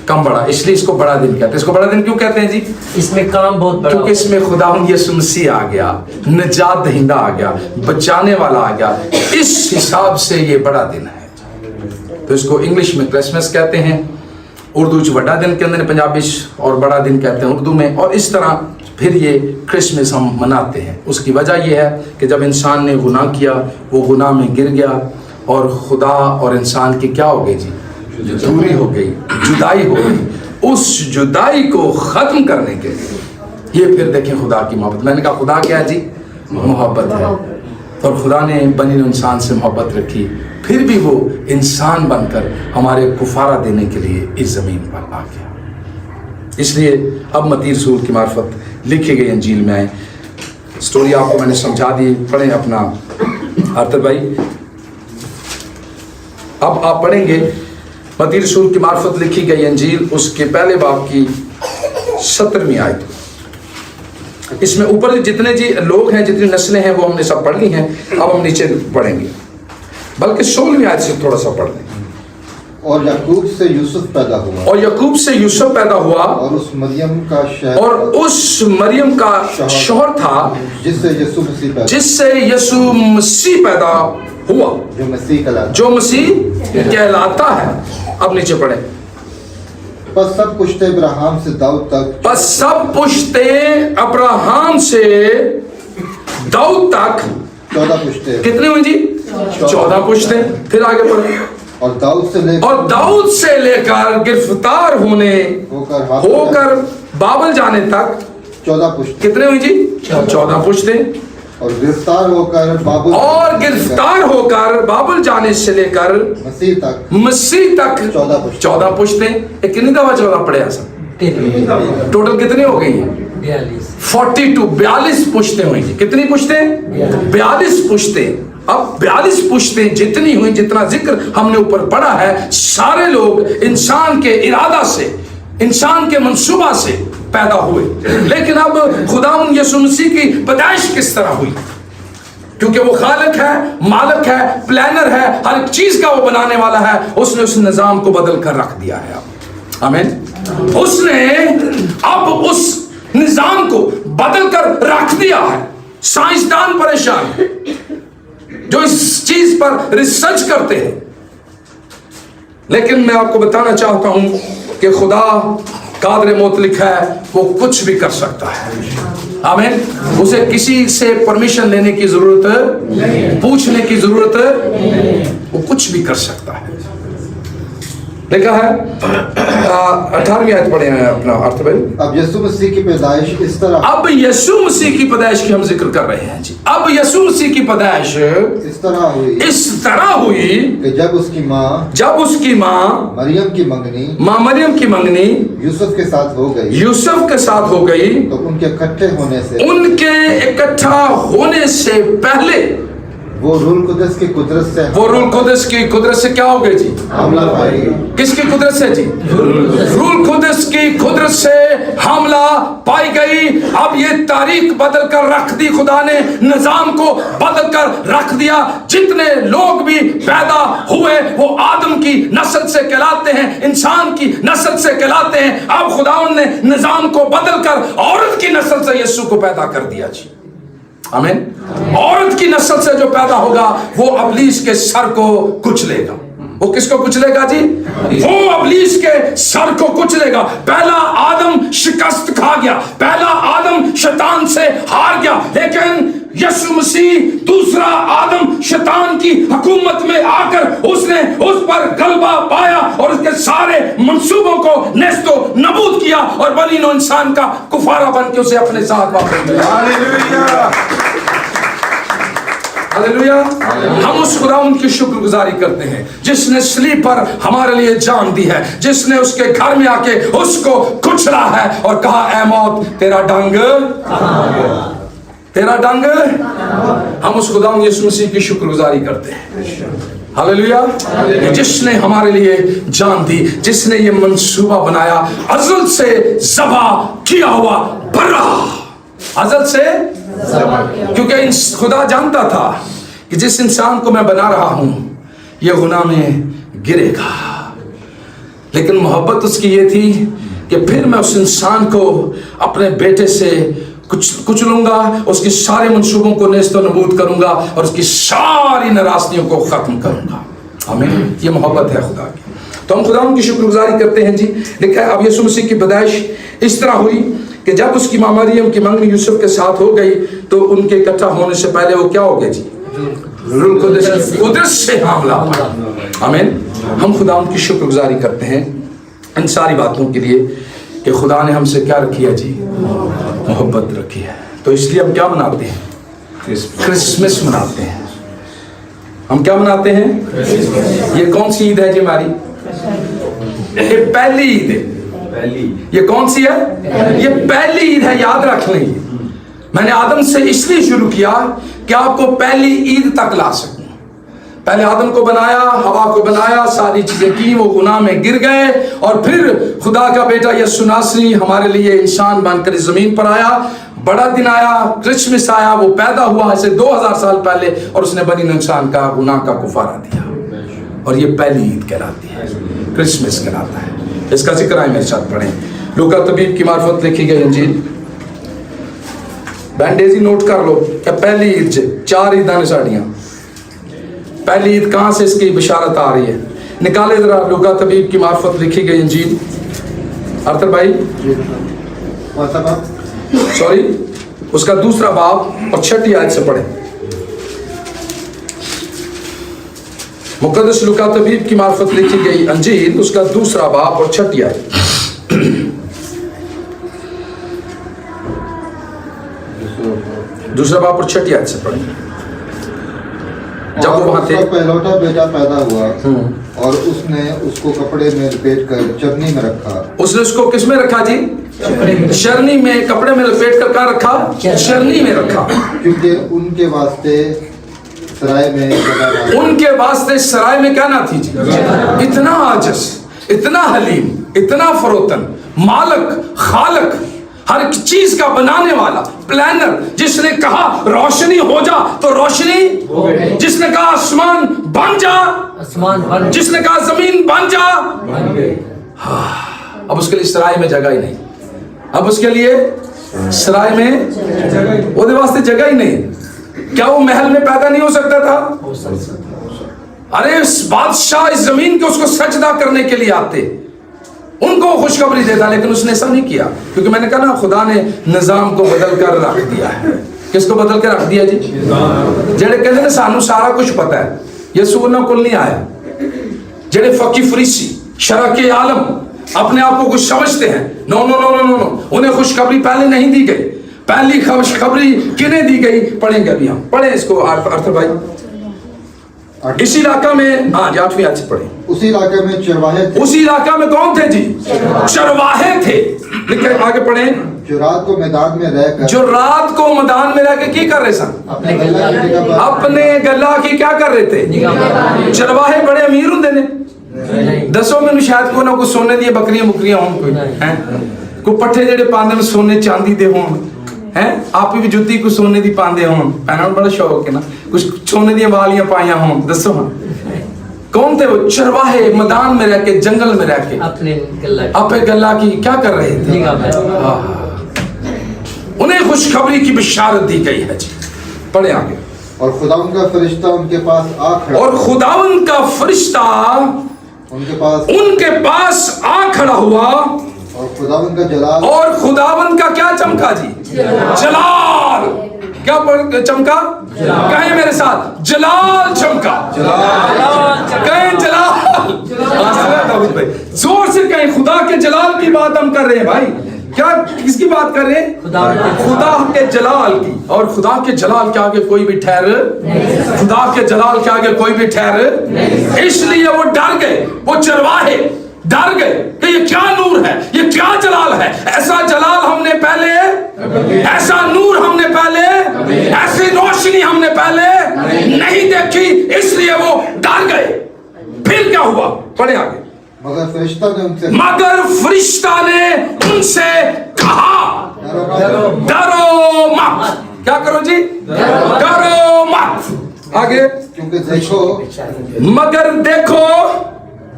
कम बड़ा, इसलिए इसको बड़ा दिन कहते हैं। इसको बड़ा दिन क्यों कहते हैं जी? इसमें काम बहुत बड़ा, क्योंकि इसमें खुदावंद यीशु मसीह आ गया, निजात दहिंदा आ गया, बचाने वाला आ गया। इस हिसाब से ये बड़ा दिन है। तो इसको इंग्लिश में क्रिसमस कहते हैं, उर्दू च बड़ा दिन कहते हैं, पंजाबी और बड़ा दिन कहते हैं उर्दू में। और इस तरह फिर ये क्रिसमस हम मनाते हैं। उसकी वजह यह है कि जब इंसान ने गुनाह किया, वो गुनाह में गिर गया और खुदा और इंसान की क्या हो गई जी? दूरी हो गई, जुदाई हो गई। उस जुदाई को ख़त्म करने के लिए ये फिर देखें खुदा की मोहब्बत। मैंने कहा खुदा क्या है जी? मोहब्बत है। और खुदा ने बनी इंसान से मोहब्बत रखी, फिर भी वो इंसान बनकर हमारे कुफारा देने के लिए इस ज़मीन पर आ गया। इसलिए अब मत्ती रसूल की मार्फत लिखी गई अंजील में आए। स्टोरी आपको मैंने समझा दी, पढ़ें अपना आर्तर भाई। अब आप पढ़ेंगे मत्ती रसूल की मार्फत लिखी गई अंजील, उसके पहले बाब की 17वीं आयत। इसमें ऊपर जितने जी लोग हैं, जितनी नस्लें हैं, वो हमने सब पढ़ ली हैं। अब हम नीचे पढ़ेंगे, बल्कि 16वीं आयत से थोड़ा सा पढ़ लें। और याकूब से यूसुफ पैदा हुआ, और याकूब से यूसुफ पैदा हुआ, और उस मरियम का शहर, और उस मरियम का शौहर था जिससे यीशु मसीह पैदा, जिससे यीशु मसीह पैदा हुआ, जो मसीह कहलाता। जो मसीह कहलाता है। अब नीचे पढ़े। बस सब पुश्ते अब्राहम से दाऊद तक, बस सब पुश्ते अब्राहम से दाऊद तक 14 पुश्ते, कितने हुए जी? 14 पुश्ते। फिर आगे पढ़े। और दाऊद से लेकर गिरफ्तार होने होकर बाबल जाने तक 14 पुश्ते। कितने हुई जी? 14 पुश्ते। और गिरफ्तार होकर बाबुल जाने से लेकर मसीह तक 14 पुश्ते। कितनी दफा 14 पढ़े सब? टोटल कितनी हो गई? 42 पुश्ते हुई। कितनी पुश्ते? 42 पुश्ते। अब 42 पुश्तें जितनी हुई, जितना जिक्र हमने ऊपर पढ़ा है, सारे लोग इंसान के इरादा से, इंसान के मंसूबा से पैदा हुए। लेकिन अब खुदावंद यीशु मसीह की पैदाइश किस तरह हुई? क्योंकि वो खालिक है, मालिक है, प्लानर है, हर एक चीज का वो बनाने वाला है। उसने उस निजाम को बदल कर रख दिया है। अब आमीन। उसने अब उस निजाम को बदल कर रख दिया है। साइंसदान परेशान, जो इस चीज पर रिसर्च करते हैं, लेकिन मैं आपको बताना चाहता हूं कि खुदा कादर मुतलक है, वो कुछ भी कर सकता है। आमीन। उसे किसी से परमिशन लेने की जरूरत, पूछने की जरूरत, वो कुछ भी कर सकता है। लिखा है 18वीं आयत पढ़े हैं अपना अर्थ भाई। अब यीशु मसीह की पैदाइश इस तरह, अब यीशु मसीह की पैदाइश की हम जिक्र कर रहे हैं जी। अब यीशु मसीह की पैदाइश इस तरह हुई कि जब उसकी माँ मरियम की मंगनी यूसुफ के साथ हो गई तो उनके इकट्ठा होने से पहले वो रूल कुदस की कुदरत से क्या हो गए जी? हमला पाई। किसकी कुदरत से जी? रूल कुदस की कुदरत से हमला पाई गई। अब ये तारीख बदल कर रख दी खुदा ने, निजाम को बदल कर रख दिया। जितने लोग भी पैदा हुए वो आदम की नस्ल से कहलाते हैं, इंसान की नस्ल से कहलाते हैं। अब खुदावन ने निजाम को बदल कर औरत की नस्ल से यीशु को पैदा कर दिया जी। आमीन। औरत की नस्ल से जो पैदा होगा वो अबलीस के सर को कुचलेगा। वो किसको कुचलेगा जी? वो अबलीस के सर को कुचलेगा। पहला आदम शिकस्त खा गया, पहला आदम शैतान से हार गया, लेकिन यीशु मसीह दूसरा आदम शैतान की हुकूमत में आकर उसने उस पर गलबा पाया और उसके सारे मंसूबों को नेस्तो नबूद किया और बनी नो इंसान का कुफारा बन के उसे अपने साथ वापस ले आया। हालेलुया। हम उस खुदावंद की शुक्रगुजारी करते हैं जिसने सलीब पर हमारे लिए जान दी है, जिसने उसके घर में आके उसको कुचला है और कहा ऐ मौत तेरा डंग, तेरा डंग। हम उस खुदावंद यीशु मसीह की शुक्रगुजारी करते हैं। हालेलुया। जिसने हमारे लिए जान दी, जिसने ये मंसूबा बनाया, अज़ल से ज़बा किया हुआ बर्रा, अज़ल से, क्योंकि खुदा जानता था कि जिस इंसान को मैं बना रहा हूं ये गुनाह में गिरेगा, लेकिन मोहब्बत उसकी ये थी कि फिर मैं उस इंसान को अपने बेटे से कुचलूंगा, उसके सारे मंसूबों को नेस्तो नबूद करूंगा और उसकी सारी नाराजगियों को खत्म करूंगा। आमीन। ये मोहब्बत है खुदा की। तो हम खुदा की शुक्रगुजारी करते हैं जी। लिखा है अब यीशु मसीह की पैदाइश इस तरह हुई कि जब उसकी माँ मरियम की मंगनी यूसुफ के साथ हो गई तो उनके इकट्ठा होने से पहले वो क्या हो गया जी? रूह कुदस से हमला पाया। आमीन। हम खुदा की शुक्रगुजारी करते हैं इन सारी बातों के लिए कि खुदा ने हमसे क्या रखी है जी? मोहब्बत रखी है। तो इसलिए हम क्या मनाते हैं? क्रिसमस मनाते हैं। हम क्या मनाते हैं? ये कौन सी ईद है जी हमारी? ये पहली ईद है। ये कौन सी है? ये पहली ईद है, याद रख लें। मैंने आदम से इसलिए शुरू किया कि आपको पहली ईद तक ला सकूं। पहले आदम को बनाया, हवा को बनाया, सारी चीजें की, वो गुनाह में गिर गए और फिर खुदा का बेटा यीशु नासरी हमारे लिए इंसान बनकर इस जमीन पर आया। बड़ा दिन आया, क्रिसमस आया, वो पैदा हुआ ऐसे 2000 साल पहले और उसने बनी इंसान का गुनाह का कुफारा दिया और ये पहली ईद कहलाती है, क्रिसमस कहलाता है। इसका जिक्र है, मेरे साथ पढ़ें। लूका तबीब की मार्फत लिखी गई इंजील। बैंडेजी नोट कर लो कि पहली ईद 4 ईदां ने साड़ियां। पहली ईद कहां से इसकी बिशारत आ रही है? निकाले जरा लूका तबीब की मार्फत लिखी गई इंजील। अर्थर भाई सॉरी, उसका दूसरा बाब और 6ठी आयत से पढ़े। मुकद्दस लूका तबीब की मार्फत लिखी गई अंजील, उसका दूसरा बाब और 6ठी आयत। दूसरा बाब और 6ठी आयत से पढ़े। जब वो वहां थे, पहलौठा बेटा पैदा हुआ और उसने उसको कपड़े में लपेट कर चरनी में रखा। उसने उसको किस में रखा जी? शरनी में, कपड़े में लपेट कर कहाँ रखा? शरनी में रखा, क्योंकि उनके वास्ते सराय में क्या ना थी जी? इतना आजिज़, इतना हलीम, इतना फरोतन, मालक, खालक, हर एक चीज का बनाने वाला, प्लानर, जिसने कहा रोशनी हो जा तो रोशनी, जिसने कहा आसमान बन जा, आसमान बन, जिसने कहा जमीन बन जा, बन गई। हाँ, अब उसके लिए सराय में जगह ही नहीं। अब उसके लिए सराय में वो वास्ते जगह ही नहीं। क्या वो महल में पैदा नहीं हो सकता था? अरे इस बादशाह इस जमीन के उसको सजदा करने के लिए आते, उनको खुशखबरी देता, लेकिन उसने ऐसा नहीं किया, क्योंकि मैंने कहा ना खुदा ने निजाम को बदल कर रख दिया है। किसको बदल कर रख दिया जी? जेड़े कहते हैं सानू सारा कुछ पता है, यसू ना कुल नहीं आया। जेड़े फकी फरीसी शरह के आलम अपने आप को कुछ समझते हैं, no no no no no no, उन्हें खुशखबरी पहले नहीं दी गई। पहली खुशखबरी किन्हें दी गई? पढ़ेंगे अभी हम, पढ़े इसको अर्थ भाई। इस इलाका में, हाँ 8वीं आयत से पढ़े। उसी इलाके में चरवाहे थे। उसी इलाका में कौन थे जी? चरवाहे थे। लिखे आगे पढ़े। जो रात को मैदान में रहकर, जो रात को मैदान में रहकर की कर रहे सन? अपने गल्ला की निगाह पर- अपने गल्ला की क्या कर रहे थे? चरवाहे बड़े अमीर होंगे ने, दसों में शायद को ना कुछ सोने दी बकरियां बुकरियां हों, कोई हैं को पट्ठे जेड़े पांदे में सोने चांदी दे हों, हैं आप भी जुत्ती को सोने दी पांदे हों, पहनने में बड़ा शौक है ना, कुछ सोने दी वालियां पाइयां हों, दसो हाँ कौन थे वो? चरवाहे मैदान में रह के, जंगल में रह के अपने गल्ला की क्या कर रहे थे? उन्हें खुशखबरी की बिशारत दी गई है जी। पढ़े आगे। और खुदावंद का फरिश्ता उनके पास आ खड़ा, और खुदावंद का फरिश्ता उनके पास आ खड़ा हुआ, और खुदावंद का जलाल, और खुदावंद का क्या चमका जी? जलाल। क्या चमका? कहें मेरे साथ, जलाल चमका। कहें जलाल। जोर से कहें, खुदा के जलाल की बात हम कर रहे हैं भाई। क्या किसकी बात कर रहे हैं? खुदा के जलाल की। और खुदा के जलाल के आगे कोई भी ठहर, खुदा के जलाल के आगे कोई भी ठहर। इसलिए वो डर गए, वो चरवाहे डर गए कि ये क्या नूर है, ये क्या जलाल है। ऐसा जलाल हमने पहले, ऐसा नूर हमने पहले, ऐसी रोशनी हमने पहले नहीं देखी, इसलिए वो डर गए। फिर क्या हुआ? पढ़े आगे। मगर फरिश्ता ने उनसे, मगर फरिश्ता ने उनसे कहा, डरो मत। क्या करो जी? डरो मत। आगे। क्योंकि देखो, मगर देखो,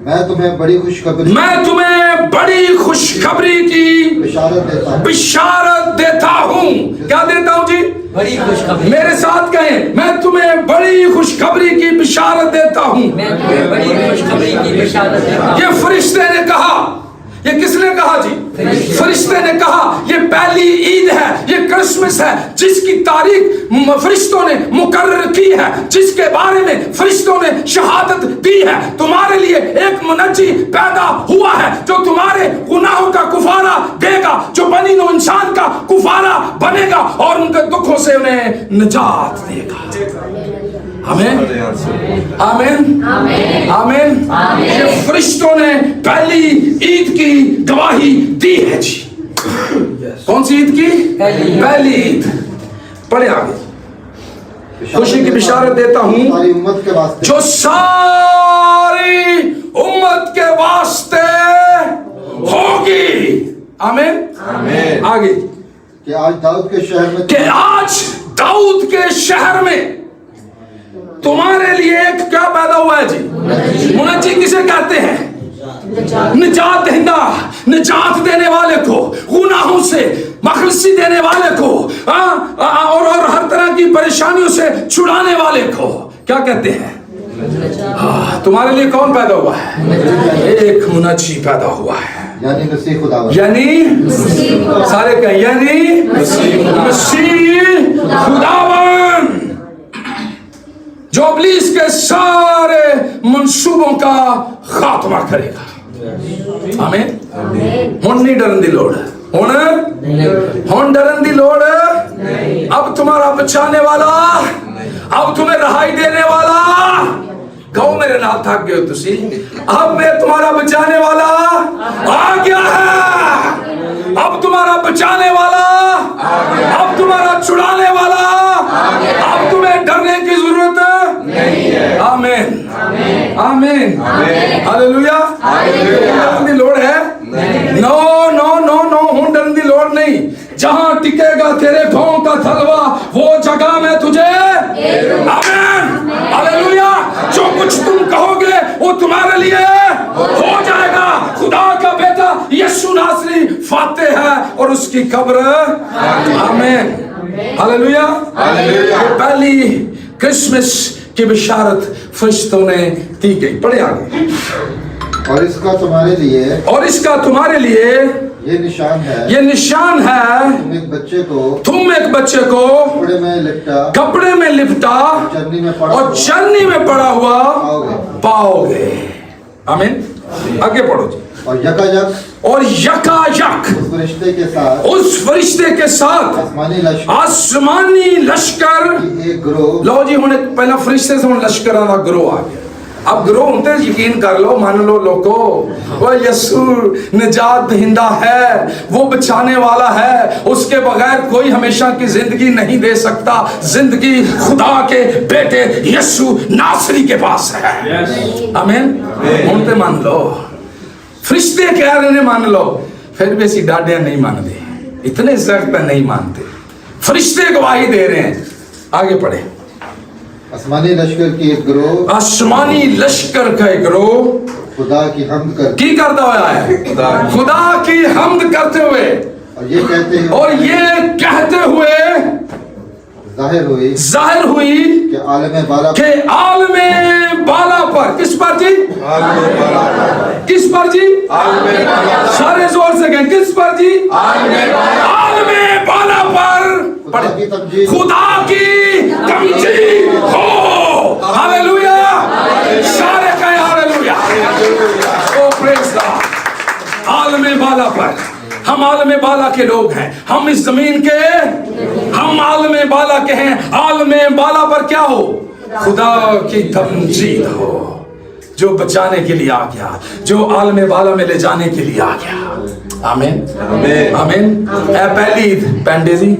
मैं तुम्हें बड़ी खुशखबरी की बिशारत देता हूँ। क्या देता हूँ जी? बड़ी खुशखबरी। मेरे साथ कहें, मैं तुम्हें बड़ी खुशखबरी की बिशारत देता हूँ। बड़ी खुशखबरी की बिशारत देता हूँ। ये फरिश्ते ने कहा। ये किसने कहा जी? फरिश्ते ने कहा। ये पहली ईद है, ये क्रिसमस है, जिसकी तारीख फरिश्तों ने मुकर्रर की है, जिसके बारे में फरिश्तों ने शहादत दी है। तुम्हारे लिए एक मुनज्जी पैदा हुआ है जो तुम्हारे गुनाहों का कुफारा देगा, जो बनी नो इंसान का कुफारा बनेगा और उनके दुखों से उन्हें निजात देगा। आमीन आमीन आमीन। ये फरिश्तों ने पहली ईद की गवाही दी है जी। कौन सी ईद की? पहली ईद। पढ़े आगे। खुशी की बिशारत देता हूं सारी उम्मत के वास्ते, जो सारी उम्मत के वास्ते होगी। आमीन। आगे कि आज दाऊद के शहर में, कि आज दाऊद के शहर में तुम्हारे लिए एक क्या पैदा हुआ है जी? मुनज्जी किसे कहते हैं? निजात दहिंदा, निजात देने वाले को, गुनाहों से मखलसी देने वाले को, और हर तरह की परेशानियों से छुड़ाने वाले को क्या कहते हैं? तुम्हारे लिए कौन पैदा हुआ है? एक मुनज्जी पैदा हुआ है, यानी मसीह खुदावंद। यानी सारे कहें, यानी मसीह खुदावंद, जो इब्लीस के सारे मंसूबों का खात्मा करेगा। आमीन। हुण नहीं डरन दी लोड़, हुण डरन दी लोड़। अब तुम्हारा बचाने वाला, अब तुम्हें रहाई देने वाला, कहो मेरे नाल थक गए हो तुसी, अब मैं तुम्हारा बचाने वाला आ गया है। अब तुम्हारा बचाने वाला, अब तुम्हारा छुड़ाने वाला, अब तुम्हें डरने की जरूरत नहीं है। आमीन आमीन हालेलुया। डरन दी लोड़ है? नो नो नो नो, हुण डरन दी लोड़ नहीं। जहां टिकेगा तेरे पांव का तलवा, वो जगह मैं तुझे, आमीन हालेलुया, जो कुछ तुम कहोगे वो तुम्हारे लिए हो जाएगा। खुदा का बेटा यीशु नासरी फातेह है और उसकी कब्र, आमीन हालेलुया। पहली क्रिसमस की बिशारत फरिश्तों ने दी गई। पढ़े आगे। और इसका तुम्हारे लिए और इसका तुम्हारे लिए ये निशान है, ये निशान है, तुम एक बच्चे को कपड़े में लिपटा चरनी में पड़ा और चरनी में पड़ा हुआ पाओगे। आमीन। आगे पढ़ो जी। और यकायक उस फरिश्ते के साथ आसमानी लश्कर एक गिरोह। लो जी, हुण पहला फरिश्ते से हुण लश्करां दा गिरोह आ गया। अब गिरोह होते यकीन कर लो, मान लो लोगो, वो यीशु निजात दहिंदा है, वो बचाने वाला है, उसके बगैर कोई हमेशा की जिंदगी नहीं दे सकता। जिंदगी खुदा के बेटे यीशु नासरी के पास है। आमीन। हुण ते मान लो, फरिश्ते कह रहे हैं मान लो, फिर भी ऐसी डाडियां नहीं मानते, इतने सख्त नहीं मानते। फरिश्ते गवाही दे रहे हैं। आगे पढ़े। आसमानी लश्कर की एक गिरोह, आसमानी लश्कर का एक गिरोह खुदा की हम्द कर की करता हुआ है, खुदा की हम्द करते हुए और ये कहते हुए जाहिर हुई कि आलमे बाला पर किस पर जी? किस पर जी? सारे जोर से कहें, किस पर जी? आलमे बाला पर खुदा की तमजीद हो। हालेलुया। सारे कहें हालेलुया। ओ प्रेज़ गॉड। आलमे बाला पर, हम आलमे बाला के लोग हैं, हम इस जमीन के, हम आलमे बाला के हैं। आलमे बाला पर क्या हो? खुदा की तमजीद हो, जो बचाने के लिए आ गया, जो आलमे बाला में ले जाने के लिए आ गया। आमीन आमीन। पहली ईद पेंडे जी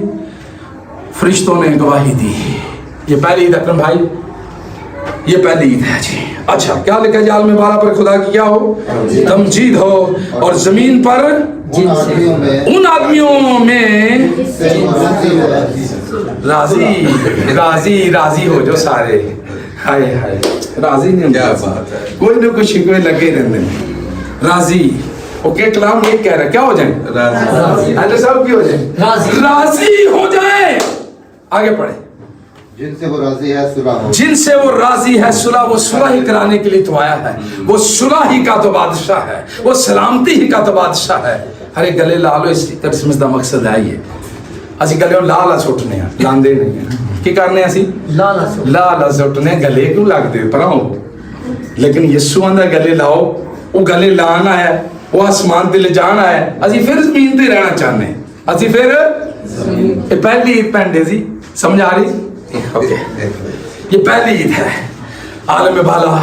फरिश्तों ने गवाही दी। ये पहली ईद अकरम भाई, ये पहली ईद है जी। अच्छा, क्या लिखा है? आलमे बाला पर खुदा की क्या हो? तमजीद हो, और जमीन पर उन आदमियों में राजी हो जो सारे, हाय हाय, राजी नहीं, क्या बात है, कोई ना कुछ कोई लगे रहने राजी। ओके, कलाम ये कह रहा है क्या हो जाए? राजी। सब की हो जाए? राजी हो जाए। आगे पढ़े। जिनसे वो राजी है सुलह हो। जिनसे वो राजी है सुलह, वो सुलह ही कराने के लिए तो आया है, वो सुलह ही का तो बादशाह है, वो सलामती ही का तो बादशाह है। अरे गले ला लो, इस क्रिसमस का मकसद है ये। ਅਸੀਂ गले ला सुटने लांदे नहीं की करने ला सुटने गले क्यों लगते भराओ, लेकिन यीशु आंदा गले लाओ, वो गले लाना है, वो आसमान ते ले जाना है। ਅਸੀਂ फिर जमीन ते रहना चाहते, ਅਸੀਂ फिर पहली ईद पेंडे जी समझ आ रही? ओके, ये पहली ईद है। आलम बाला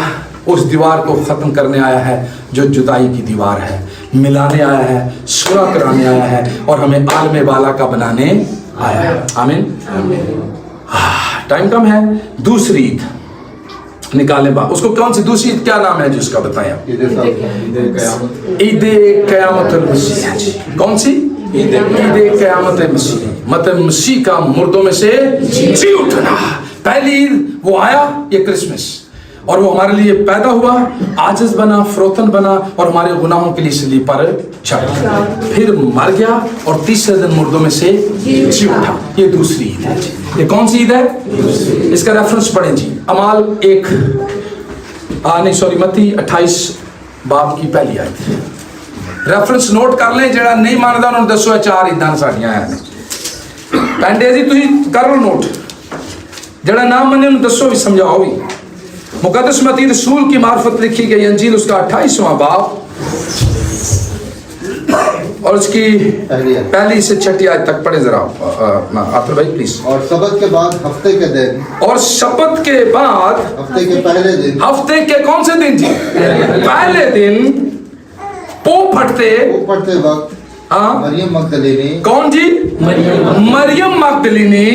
उस दीवार को खत्म करने आया है जो जुदाई की दीवार है, मिलाने आया है, सुलह कराने आया है, और हमें आलम बाला का बनाने आया है। आमीन। टाइम कम है। दूसरी ईद निकालें बा, उसको कौन सी दूसरी ईद क्या नाम है जी उसका बताएं आप? ईद क़यामत मसीह जी। कौन सी? ईद क़यामत मसीह, मतलब मसीह का मुर्दों में से जी उठना। पहली ईद वो आया, ये क्रिसमस, और वो हमारे लिए पैदा हुआ, आजिज बना, फरोतन बना, और हमारे गुनाहों के लिए सलीब पर चढ़ा, फिर मर गया, और तीसरे दिन मुर्दों में से जी उठा। ये दूसरी ईद है जी। ये कौन सी ईद है? इसका रेफरेंस पढ़ें जी, अमाल 1 28 बाब की पहली आयत। रेफरेंस नोट कर लें, जरा नहीं मानता उन्होंने दसो 4 ईदां साड़ियां हैं। पेंडे जी तुसी कर लो नोट, जरा ना मने उन्हें दसो भी, समझाओ भी। मुकद्दस मती रसूल की मार्फत लिखी गई अंजील, उसका 28वां बाब और उसकी पहली से 6 आयत तक पढ़े जरा आफर भाई प्लीज। और सबत के बाद हफ्ते के दिन, और शपथ के बाद हफ्ते के पहले दिन, हफ्ते के कौन से दिन जी? पहले दिन पोप फटते वक्त, हाँ, मरियम मगदलीनी। कौन जी? मरियम मगदलीनी।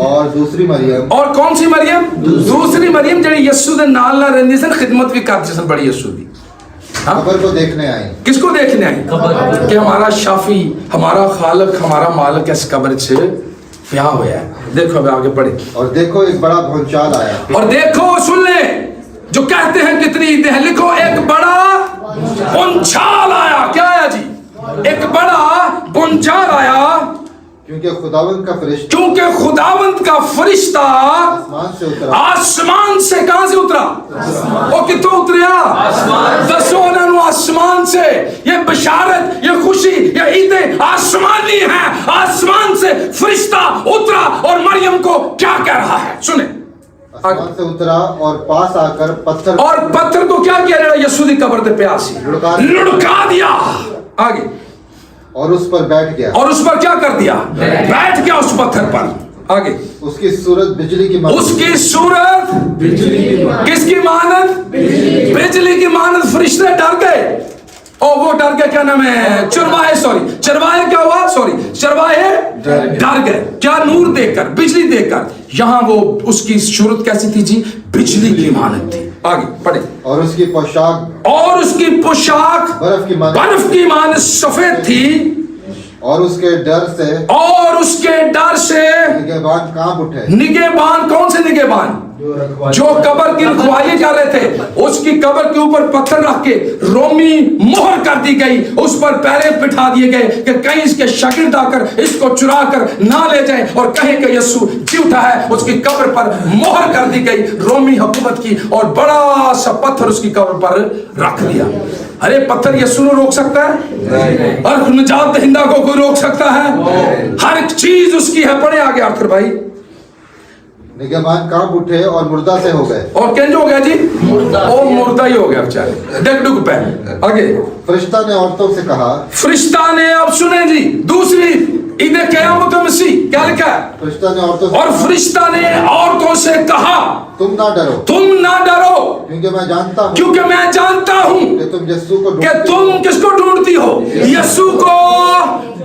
और दूसरी मरियम। और कौन सी मरियम? दूसरी मरियम जड़ी यीशु दे नाल ना रहंदी सन, खिदमत भी करती सन बड़ी यीशु दी। कब्र को देखने आई। किसको देखने आई? कि हमारा शाफी, हमारा खालिक, हमारा मालिक इस कब्र से ब्याह होया है। देखो अब आगे पढ़े। और देखो एक बड़ा भूचाल आया। और देखो, सुन ले, जो कहते हैं कितनी ईदें हैं, लिखो एक बड़ा भूचाल आया। क्या आया जी? एक बड़ा भूचाल आया क्योंकि खुदावंद का फरिश्ता क्योंकि खुदावंत का फरिश्ता आसमान से उतरा आसमान से कहां से उतरा वो कितों उतरिया दसो उन्होंने आसमान से ये बशारत ये खुशी ये ईदें आसमानी है आसमान से फरिश्ता उतरा और मरियम को क्या कह रहा है सुने आसमान से उतरा और पास आकर पत्थर और पत्थर को क्या किया यीशु की कब्र पे प्यासी लुढ़का दिया आगे और उस पर बैठ गया और उस पर क्या कर दिया बैठ गया उस पत्थर पर आगे उसकी सूरत बिजली की मानद उसकी सूरत किसकी मानद बिजली की मानद फरिश्ते डर गए ओ वो डर गए क्या नाम है चरवाहे क्या हुआ चरवाहे डर गए क्या नूर देकर बिजली देकर यहाँ वो उसकी सूरत कैसी थी जी बिजली की मानद थी आगे पढ़े और उसकी पोशाक बर्फ की मानद सफेद थी और उसके डर से निगहबान कांप उठे निगहबान कौन से निगहबान जो कब्र की रखवाली कर रहे थे उसकी कब्र के ऊपर पत्थर रख के रोमी मोहर कर दी गई उस पर पैरे बिठा दिए गए कि कहीं इसके शागिर्द आकर इसको चुरा कर ना ले जाए और कहे कि यीशु जी उठा है उसकी कब्र पर मोहर कर दी गई रोमी हुकूमत की और बड़ा सा पत्थर उसकी कब्र पर रख दिया अरे पत्थर यीशु को रोक सकता है और निजात दहिंदा को कोई रोक सकता है हर चीज उसकी है पढ़े आगे आखिर भाई निगहबान कांप उठे और मुर्दा से हो गए और क्या हो गया जी और मुर्दा ही हो गया बेचारे डग डुग पे आगे फरिश्ता ने औरतों से कहा फरिश्ता ने अब सुने जी दूसरी ईदे क़यामत मसीह क्या लिखा है फरिश्ता ने औरतों और फरिश्ता ने औरतों से कहा तुम ना डरो क्योंकि मैं जानता हूँ कि तुम यीशु को कि तुम किसको ढूंढती हो यीशु को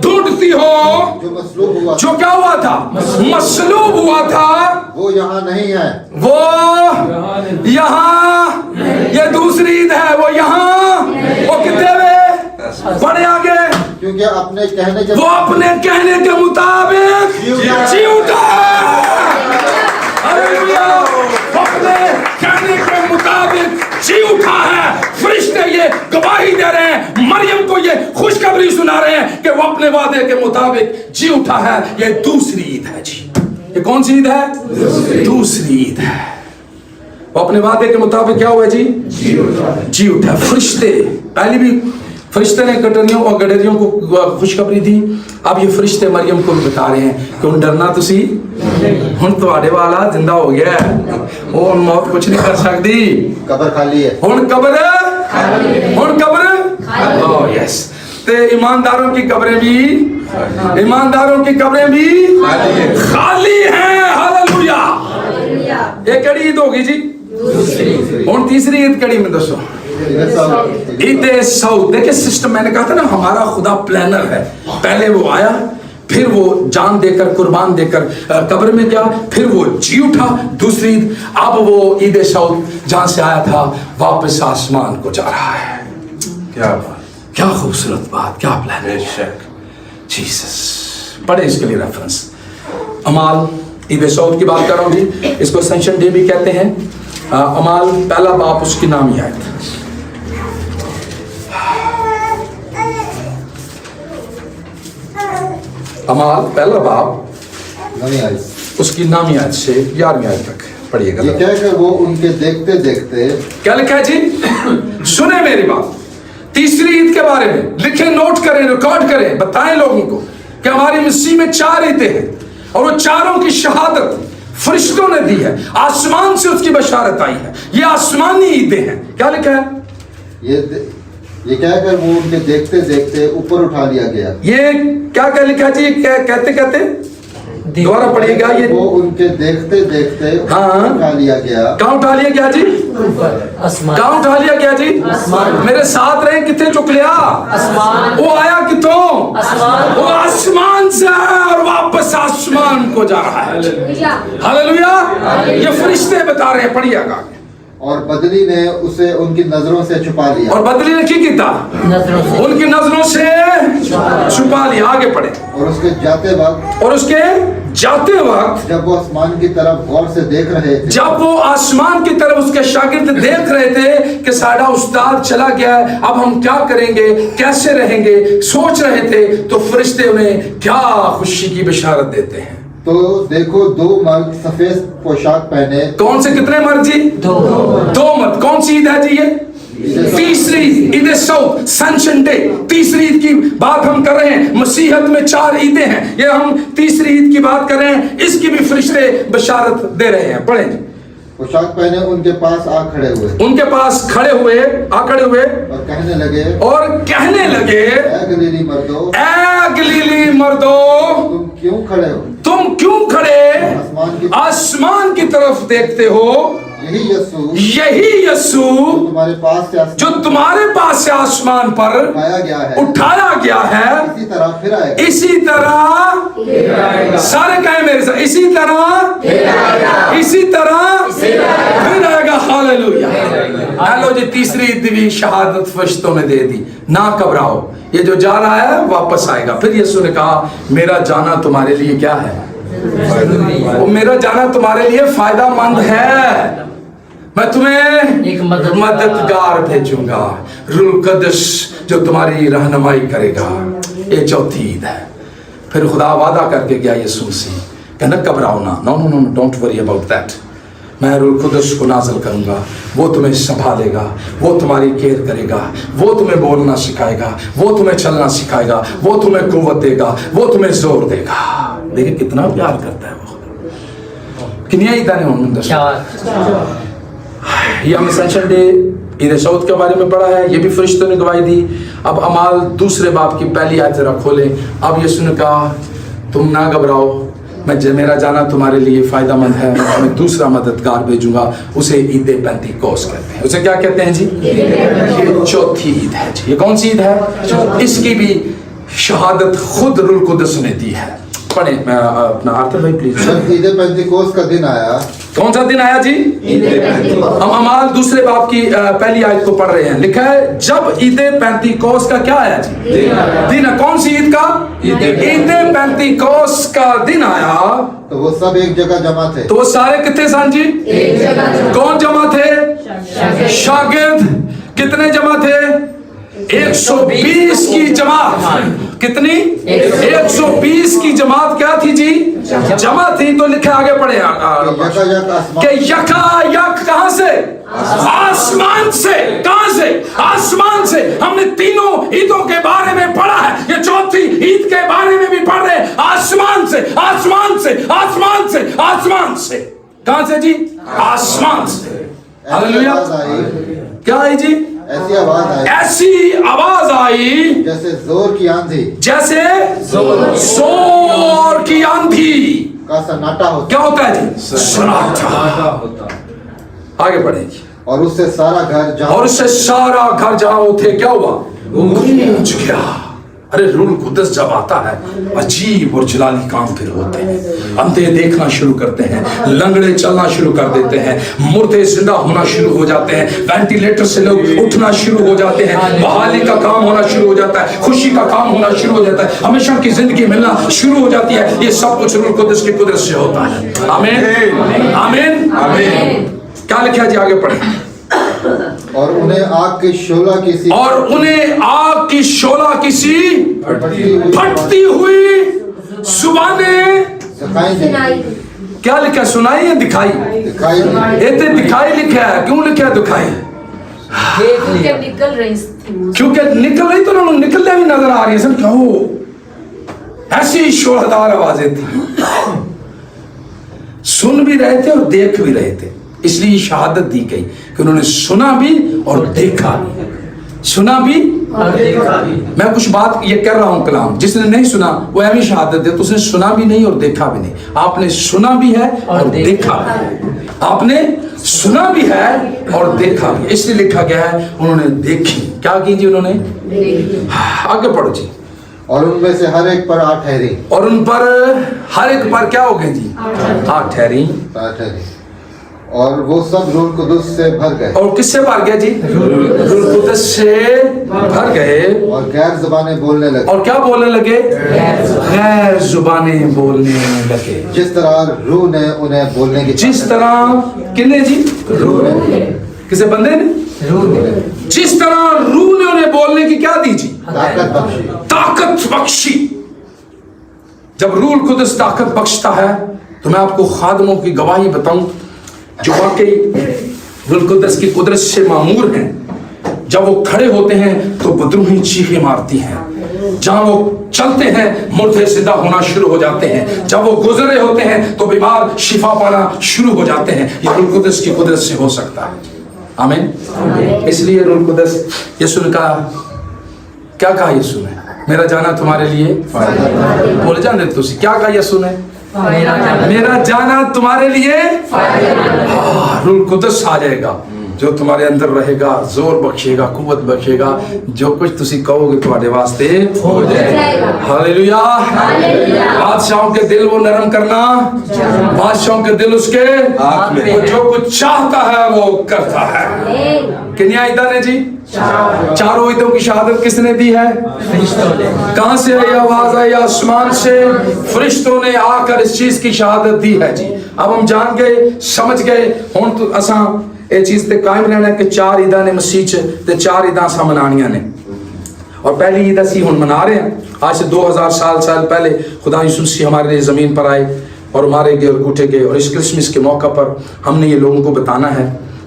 ढूंढती हो जो मसलूब हुआ जो क्या हुआ था मसलूब हुआ था वो यहाँ नहीं है वो यहाँ ये दूसरी ईद है वो यहाँ वो कितने में बड़े आगे क्योंकि अपने कहने के मुताबिक जी उठा हालेलुया अपने कहने के मुताबिक जी उठा है फरिश्ते ये गवाही दे रहे हैं मरियम को ये खुशखबरी सुना रहे हैं कि वो अपने वादे के मुताबिक जी उठा है ये दूसरी ईद है जी ये कौन सी ईद है दूसरी ईद है वो अपने वादे के मुताबिक क्या हुआ जी जी उठा फरिश्ते पहले भी फरिश्ते ने कटरियों और गडरियों को खुशखबरी दी अब ये फरिश्ते मरियम को भी बता रहे हैं कि डरना तुसी हुण तुहाडे वाला जिंदा हो गया है वो मौत कुछ नहीं कर सकती कब्र खाली है हुण कब्र ओह यस ते ईमानदारों की कब्रें भी खाली हैं हालेलुया ये कड़ी ईद होगी जी हुण तीसरी ईद कड़ी में दसो ईद सऊद देखिए सिस्टम मैंने कहा था ना हमारा खुदा प्लानर है पहले वो आया फिर वो जान देकर कुर्बान देकर कब्र में गया फिर वो जी उठा दूसरी ईद अब वो ईद सऊद जहां से आया था वापस आसमान को जा रहा है क्या खूबसूरत बात क्या प्लान जीसस पढ़े इसके लिए रेफरेंस अमाल ईद सऊद की बात कर रहा हूँ जी इसको सेंशन डे भी कहते हैं अमाल पहला बाप उसकी नामी आयत अमाल पहला बाप उसकी नामी आयत से 11वीं आयत तक पढ़िएगा ये कहकर वो उनके देखते देखते क्या लिखा है जी सुने मेरी बात तीसरी ईद के बारे में लिखे नोट करें रिकॉर्ड करें बताएं लोगों को कि हमारी मसीह में 4 ईदें हैं और वो चारों की शहादत फरिश्तों ने दी है आसमान से उसकी बशारत आई है ये आसमानी ईदें हैं क्या लिखा है ये कहकर वो उनके देखते देखते ऊपर उठा लिया गया ये क्या क्या लिखा जी कहते दोबारा पढ़िएगा ये वो उनके देखते देखते हाँ उठा लिया गया कहाँ उठा लिया गया जी कहाँ उठा लिया गया जी मेरे साथ रहे कितने चुक लिया वो आया कितों वो आसमान से और वापस आसमान को जा रहा है हालेलुया ये फरिश्ते बता रहे हैं पढ़िएगा और बदली ने उसे उनकी नजरों से छुपा लिया। और बदली ने की कीता नजरों से उनकी नजरों से छुपा लिया। आगे पढ़े। और उसके जाते वक्त और उसके जाते वक्त जब वो आसमान की तरफ गौर से देख रहे थे, जब वो आसमान की तरफ उसके शागिर्द देख रहे थे कि साਡਾ उस्ताद चला गया है, अब हम क्या करेंगे, कैसे रहेंगे, सोच रहे थे, तो फरिश्ते उन्हें क्या खुशी की बशारत देते हैं। तो देखो दो मर्द सफेद पोशाक पहने। कौन से कितने मर्द जी? दो मर्द। कौन सी ईद है जी ये? तीसरी ईद साउथ सनशन डे। तीसरी ईद की बात हम कर रहे हैं। मसीहत में 4 ईदें हैं, ये हम तीसरी ईद की बात कर रहे हैं। इसकी भी फरिश्ते बशारत दे रहे हैं। पढ़ें जी। पोशाक पहने उनके पास आ खड़े हुए उनके पास खड़े हुए और कहने लगे, ऐ गलीली मर्दों, गलीली मर्दो, तुम क्यों खड़े हो? तुम क्यों खड़े आसमान की तरफ देखते हो? यही यीशु जो तुम्हारे पास से आसमान पर उठाया गया है, इसी तरह सारे कहें मेरे साथ, इसी तरह फिर आएगा। हालेलुया। हेलो जी। तीसरी दिव्य शहादत फरिश्तों ने दे दी। ना घबराओ, ये जो जा रहा है वापस आएगा। फिर यीशु ने कहा मेरा जाना तुम्हारे लिए क्या है? वो मेरा जाना तुम्हारे लिए फायदा मंद है। मैं तुम्हें एक मददगार भेजूंगा, रूह कदस जो तुम्हारी रहनुमाई करेगा। ये चौथी ईद है। फिर खुदा वादा करके गया यीशु से, कहना घबराओ ना, no no no, don't worry about that. मैं रूह कुदस को नाज़िल करूंगा, वो तुम्हें संभालेगा, वो तुम्हारी केयर करेगा, वो तुम्हें बोलना सिखाएगा, वो तुम्हें चलना सिखाएगा, वो तुम्हें कुव्वत देगा, वो तुम्हें जोर देगा। देखिए कितना प्यार करता है वो। कितनी ईद है ये हमने सनशन डे ईद साउथ के बारे में पढ़ा है, ये भी फरिश्तों ने गवाही दी। अब अमाल दूसरे बाब की पहली आयत जरा खोलें। अब यीशु ने कहा तुम ना घबराओ, मेरा जाना तुम्हारे लिए फायदामंद है। मैं दूसरा मददगार भेजूंगा, उसे ईद पेंतीकोस्त कहते हैं। उसे क्या कहते हैं जी? ये चौथी ईद है जी। ये कौन सी ईद है? इसकी भी शहादत खुद रूह कुदस ने दी है। पढ़े अपना आर्थर भाई प्लीज। जब ईद पेंतीकोस्त का दिन आया। कौन सा दिन आया जी? हम अमाल दूसरे बाब की पहली आयत को पढ़ रहे हैं। लिखा है जब ईद पेंतीकोस्त का क्या आया जी? दिन। कौन सी ईद का? ईद पेंतीकोस्त का दिन आया। तो वो सब एक जगह जमा थे। तो वो सारे कितने सन जी? कौन जमा थे? शागिर्द। कितने जमा थे? 120 की जमात। कितनी? 120 की जमात क्या थी जी? जमा थी। तो लिखे आगे पढ़े कि यकायक कहां से? आसमान से। कहां से? आसमान से। हमने तीनों ईदों के बारे में पढ़ा है, ये चौथी ईद के बारे में भी पढ़ रहे हैं। आसमान से, आसमान से, आसमान से, आसमान से। कहां से जी? आसमान से। हालेलुया। क्या है जी? ऐसी आवाज आई जैसे जोर की आंधी। जैसे जोर की आंधी का सन्नाटा होता। क्या होता है जी? सन्नाटा। आगे बढ़ेगी। और उससे सारा घर जहां वो थे क्या हुआ? गूंज गया। अरे रूह कुदस जब आता है अजीब और जलाली काम फिर होते हैं। अंधे देखना शुरू करते हैं, लंगड़े चलना शुरू कर देते हैं, मुर्दे जिंदा होना शुरू हो जाते हैं, वेंटिलेटर से लोग उठना शुरू हो जाते हैं, बहाली का काम होना शुरू हो जाता है, खुशी का काम होना शुरू हो जाता है, हमेशा की जिंदगी मिलना शुरू हो जाती है। ये सब कुछ रूह कुदस की कुदरत से होता है। आमीन आमीन आमीन। क्या लिखा जी? आगे पढ़े। और उन्हें आग की शोला किसी फटती हुई जुबानें क्या लिखा? सुनाई या दिखाई? दिखाई लिखा है। क्यों लिखा है दिखाई? क्योंकि निकल रही तो उन्होंने निकलने भी नजर आ रही है। सब क्या हो? ऐसी शोरदार आवाजें थी, सुन भी रहे थे और देख भी रहे थे। इसलिए शहादत दी गई कि उन्होंने सुना भी और देखा भी। सुना भी और देखा भी। मैं कुछ बात ये कर रहा हूं कलाम, जिसने नहीं सुना वो ऐसी शहादत दे तो उसने सुना भी नहीं और देखा भी नहीं। आपने सुना भी है और देखा भी है। आपने सुना भी है और देखा भी। इसलिए लिखा गया है उन्होंने देखी। क्या की जी? उन्होंने आगे पढ़ो जी। और उनमें से हर एक पर 8 ठहरी। और उन पर हर एक पर क्या हो गए जी? 8 ठहरी। और वो सब रूह कुदस से भर गए और किससे भर गया जी? रूह कुदस से भर गए और गैर ज़बानें बोलने लगे। और क्या बोलने लगे? गैर जुबानें बोलने लगे। जिस तरह रूह ने उन्हें बोलने की जिस तरह किन्ने जी? रूह ने किसे? बंदे ने? जिस तरह रूह ने उन्हें बोलने की क्या दी जी? ताकत बख्शी। ताकत बख्शी। जब रूह कुदस ताकत बख्शता है तो मैं आपको खादमों की गवाही बताऊं जो वाकई रूह कुदस की कुदरत से मामूर हैं। जब वो खड़े होते हैं तो बदरूही चीखें मारती हैं। जहां वो चलते हैं मुर्दे जिंदा होना शुरू हो जाते हैं। जब वो गुजरे होते हैं तो बीमार शिफा पाना शुरू हो जाते हैं। ये रूह कुदस की कुदरत से हो सकता है। आमीन। इसलिए रूह कुदस यीशु ने कहा, क्या कहा यीशु ने? मेरा जाना तुम्हारे लिए बोले जाने तुसी। क्या कहा यीशु ने? मेरा जाना तुम्हारे लिए रूह कुदस आ जाएगा जो तुम्हारे अंदर रहेगा, जोर बख्शेगा, कुव्वत बख्शेगा। जो कुछ तुसी कहोगे तुम्हारे वास्ते हो जाएगा। हालेलुया। बादशाहों के दिल वो नरम करना, बादशाहों के दिल उसके वो जो कुछ चाहता है वो करता है। कितनी आयतान है जी? चारों ईदों की शहादत किसने दी है? कहां से आई आवाज आई? आसमान से। फरिश्तों ने आकर इस चीज की शहादत दी है जी। अब हम जान गए, समझ गए। हुण तो असां ये चीज ते कायम रहना कि 4 ईदां ने मसीह च ते 4 ईदां असां मनानियां ने। और पहली ईद असीं हुण मना रहे हैं। आज से 2000 साल पहले खुदा यीशु मसीह हमारे लिए जमीन पर आए और मारे गए और कूटे गए। और इस क्रिसमस के मौका पर हमने ये लोगों को बताना है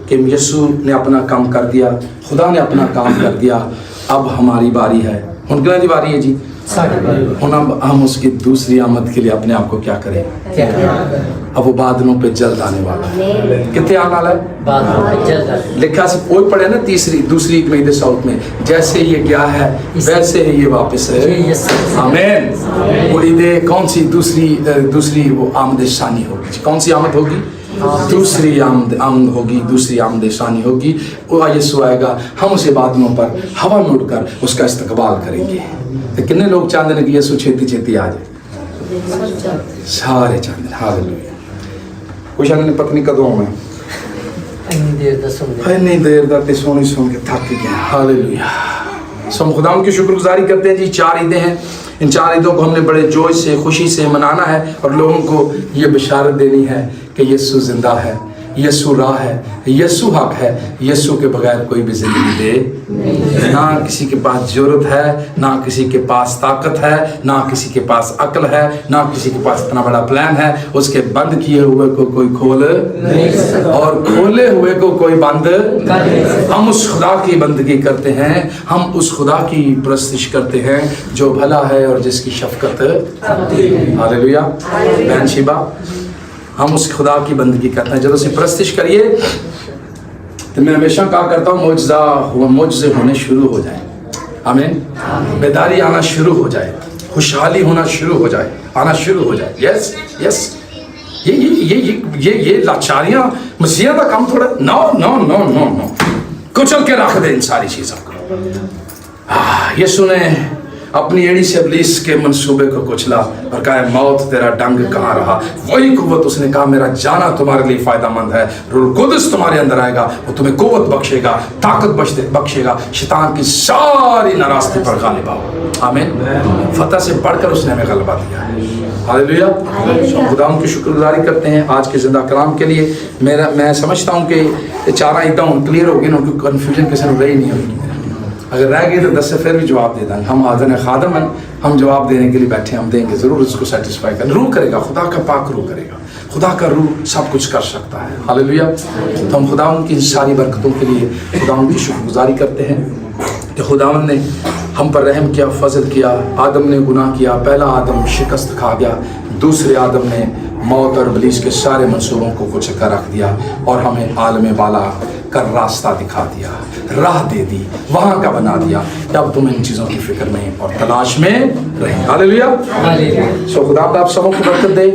कि यीशु ने अपना काम कर दिया, खुदा ने अपना काम कर दिया। अब हमारी बारी है। हुण किहदी बारी है जी? हुण अब हम उसकी दूसरी आमद के लिए अपने आप को क्या करें? अब वो बादलों पे जल्द आने वाला है। कितने आने वाला है? लिखा से कोई पढ़े ना दूसरी महीने साउथ में, जैसे ये क्या है वैसे ही ये वापस है। आमीन। उड़ीदे कौन सी दूसरी वो आमद शानी होगी? कौन सी आमद होगी? दूसरी आमद होगी, दूसरी आमद शानी होगी। वो यीशु आएगा, हम उसे बादलों पर हवा में उड़कर उसका इस्तकबाल करेंगे। तो कितने लोग चाहते हैं कि यीशु छेती छेती आ जाए? सारे चाहते हैं। हालेलुया। कुछ ने पत्नी कदों में नहीं देर दाते सोनी सुन के थक गए। हालेलुया। हम खुदाम की शुक्रगुजारी करते हैं जी। 4 ईदें हैं। इन 4 ईदों को हमने बड़े जोश से, खुशी से मनाना है और लोगों को ये बशारत देनी है कि यीशु जिंदा है, यीशु राह है, यीशु हक है। यीशु के बगैर कोई भी जिंदगी दे ना किसी के पास जरूरत है, ना किसी के पास ताकत है, ना किसी के पास अक्ल है, ना किसी के पास इतना बड़ा प्लान है। उसके बंद किए हुए को कोई खोल और खोले हुए को कोई बंद। हम उस खुदा की बंदगी करते हैं, हम उस खुदा की परस्तिश करते हैं जो भला है और जिसकी शफकत। हालेलुया। बहन शिबा, हम उस खुदा की बंदगी करते हैं। जब उसे परस्तिश करिए तो मैं हमेशा कहा करता हूँ मुझसे होने शुरू हो जाए। आमीन। बेदारी आना शुरू हो जाए, खुशहाली होना शुरू हो जाए, आना शुरू हो जाए। Yes yes. ये लाचारियां मसीहा का काम थोड़ा no no no no no कुचल के रख दे इन सारी चीजों को। यीशु ने अपनी एड़ी से इब्लीस के मंसूबे को कुचला और कहा, मौत तेरा डंग कहाँ रहा। वही कुव्वत उसने कहा, मेरा जाना तुम्हारे लिए फायदेमंद है। रूह कुदस तुम्हारे अंदर आएगा, वो तुम्हें कुव्वत बख्शेगा, ताकत बख्शेगा, शैतान की सारी नाराजगी पर गालिब आओ। आमीन। फतह से बढ़कर उसने हमें गलबा दिया। हालेलुया। खुदा की शुक्रगुजारी करते हैं आज के जिंदा कलाम के लिए। मैं समझता हूँ कि 4 ईदें क्लियर होगी ना, उनकी कन्फ्यूजन किसी ने रही नहीं होगी। अगर रह गई तो 10 से फिर भी जवाब दे देंगे। हम हाज़िर खादम हैं, हम जवाब देने के लिए बैठे, हम देंगे ज़रूर। उसको सेटिस्फाई कर रूह करेगा, खुदा का पाक रूह करेगा। खुदा का रूह सब कुछ कर सकता है। हालेलुया। तो हम खुदा की सारी बरकतों के लिए खुदा की शुक्रगुजारी करते हैं कि खुदावन ने हम पर रहम किया, फजल किया। आदम ने गुनाह किया, पहला आदम शिकस्त खा गया, दूसरे आदम ने मौत और इब्लीस के सारे मंसूबों को कुचल कर रख दिया और हमें आलम बाला का रास्ता दिखा दिया, राह दे दी, वहां का बना दिया। अब तुम इन चीजों की फिक्र में और तलाश में रहे। हालेलुया। सो खुदा आप सबों को बरकत दे।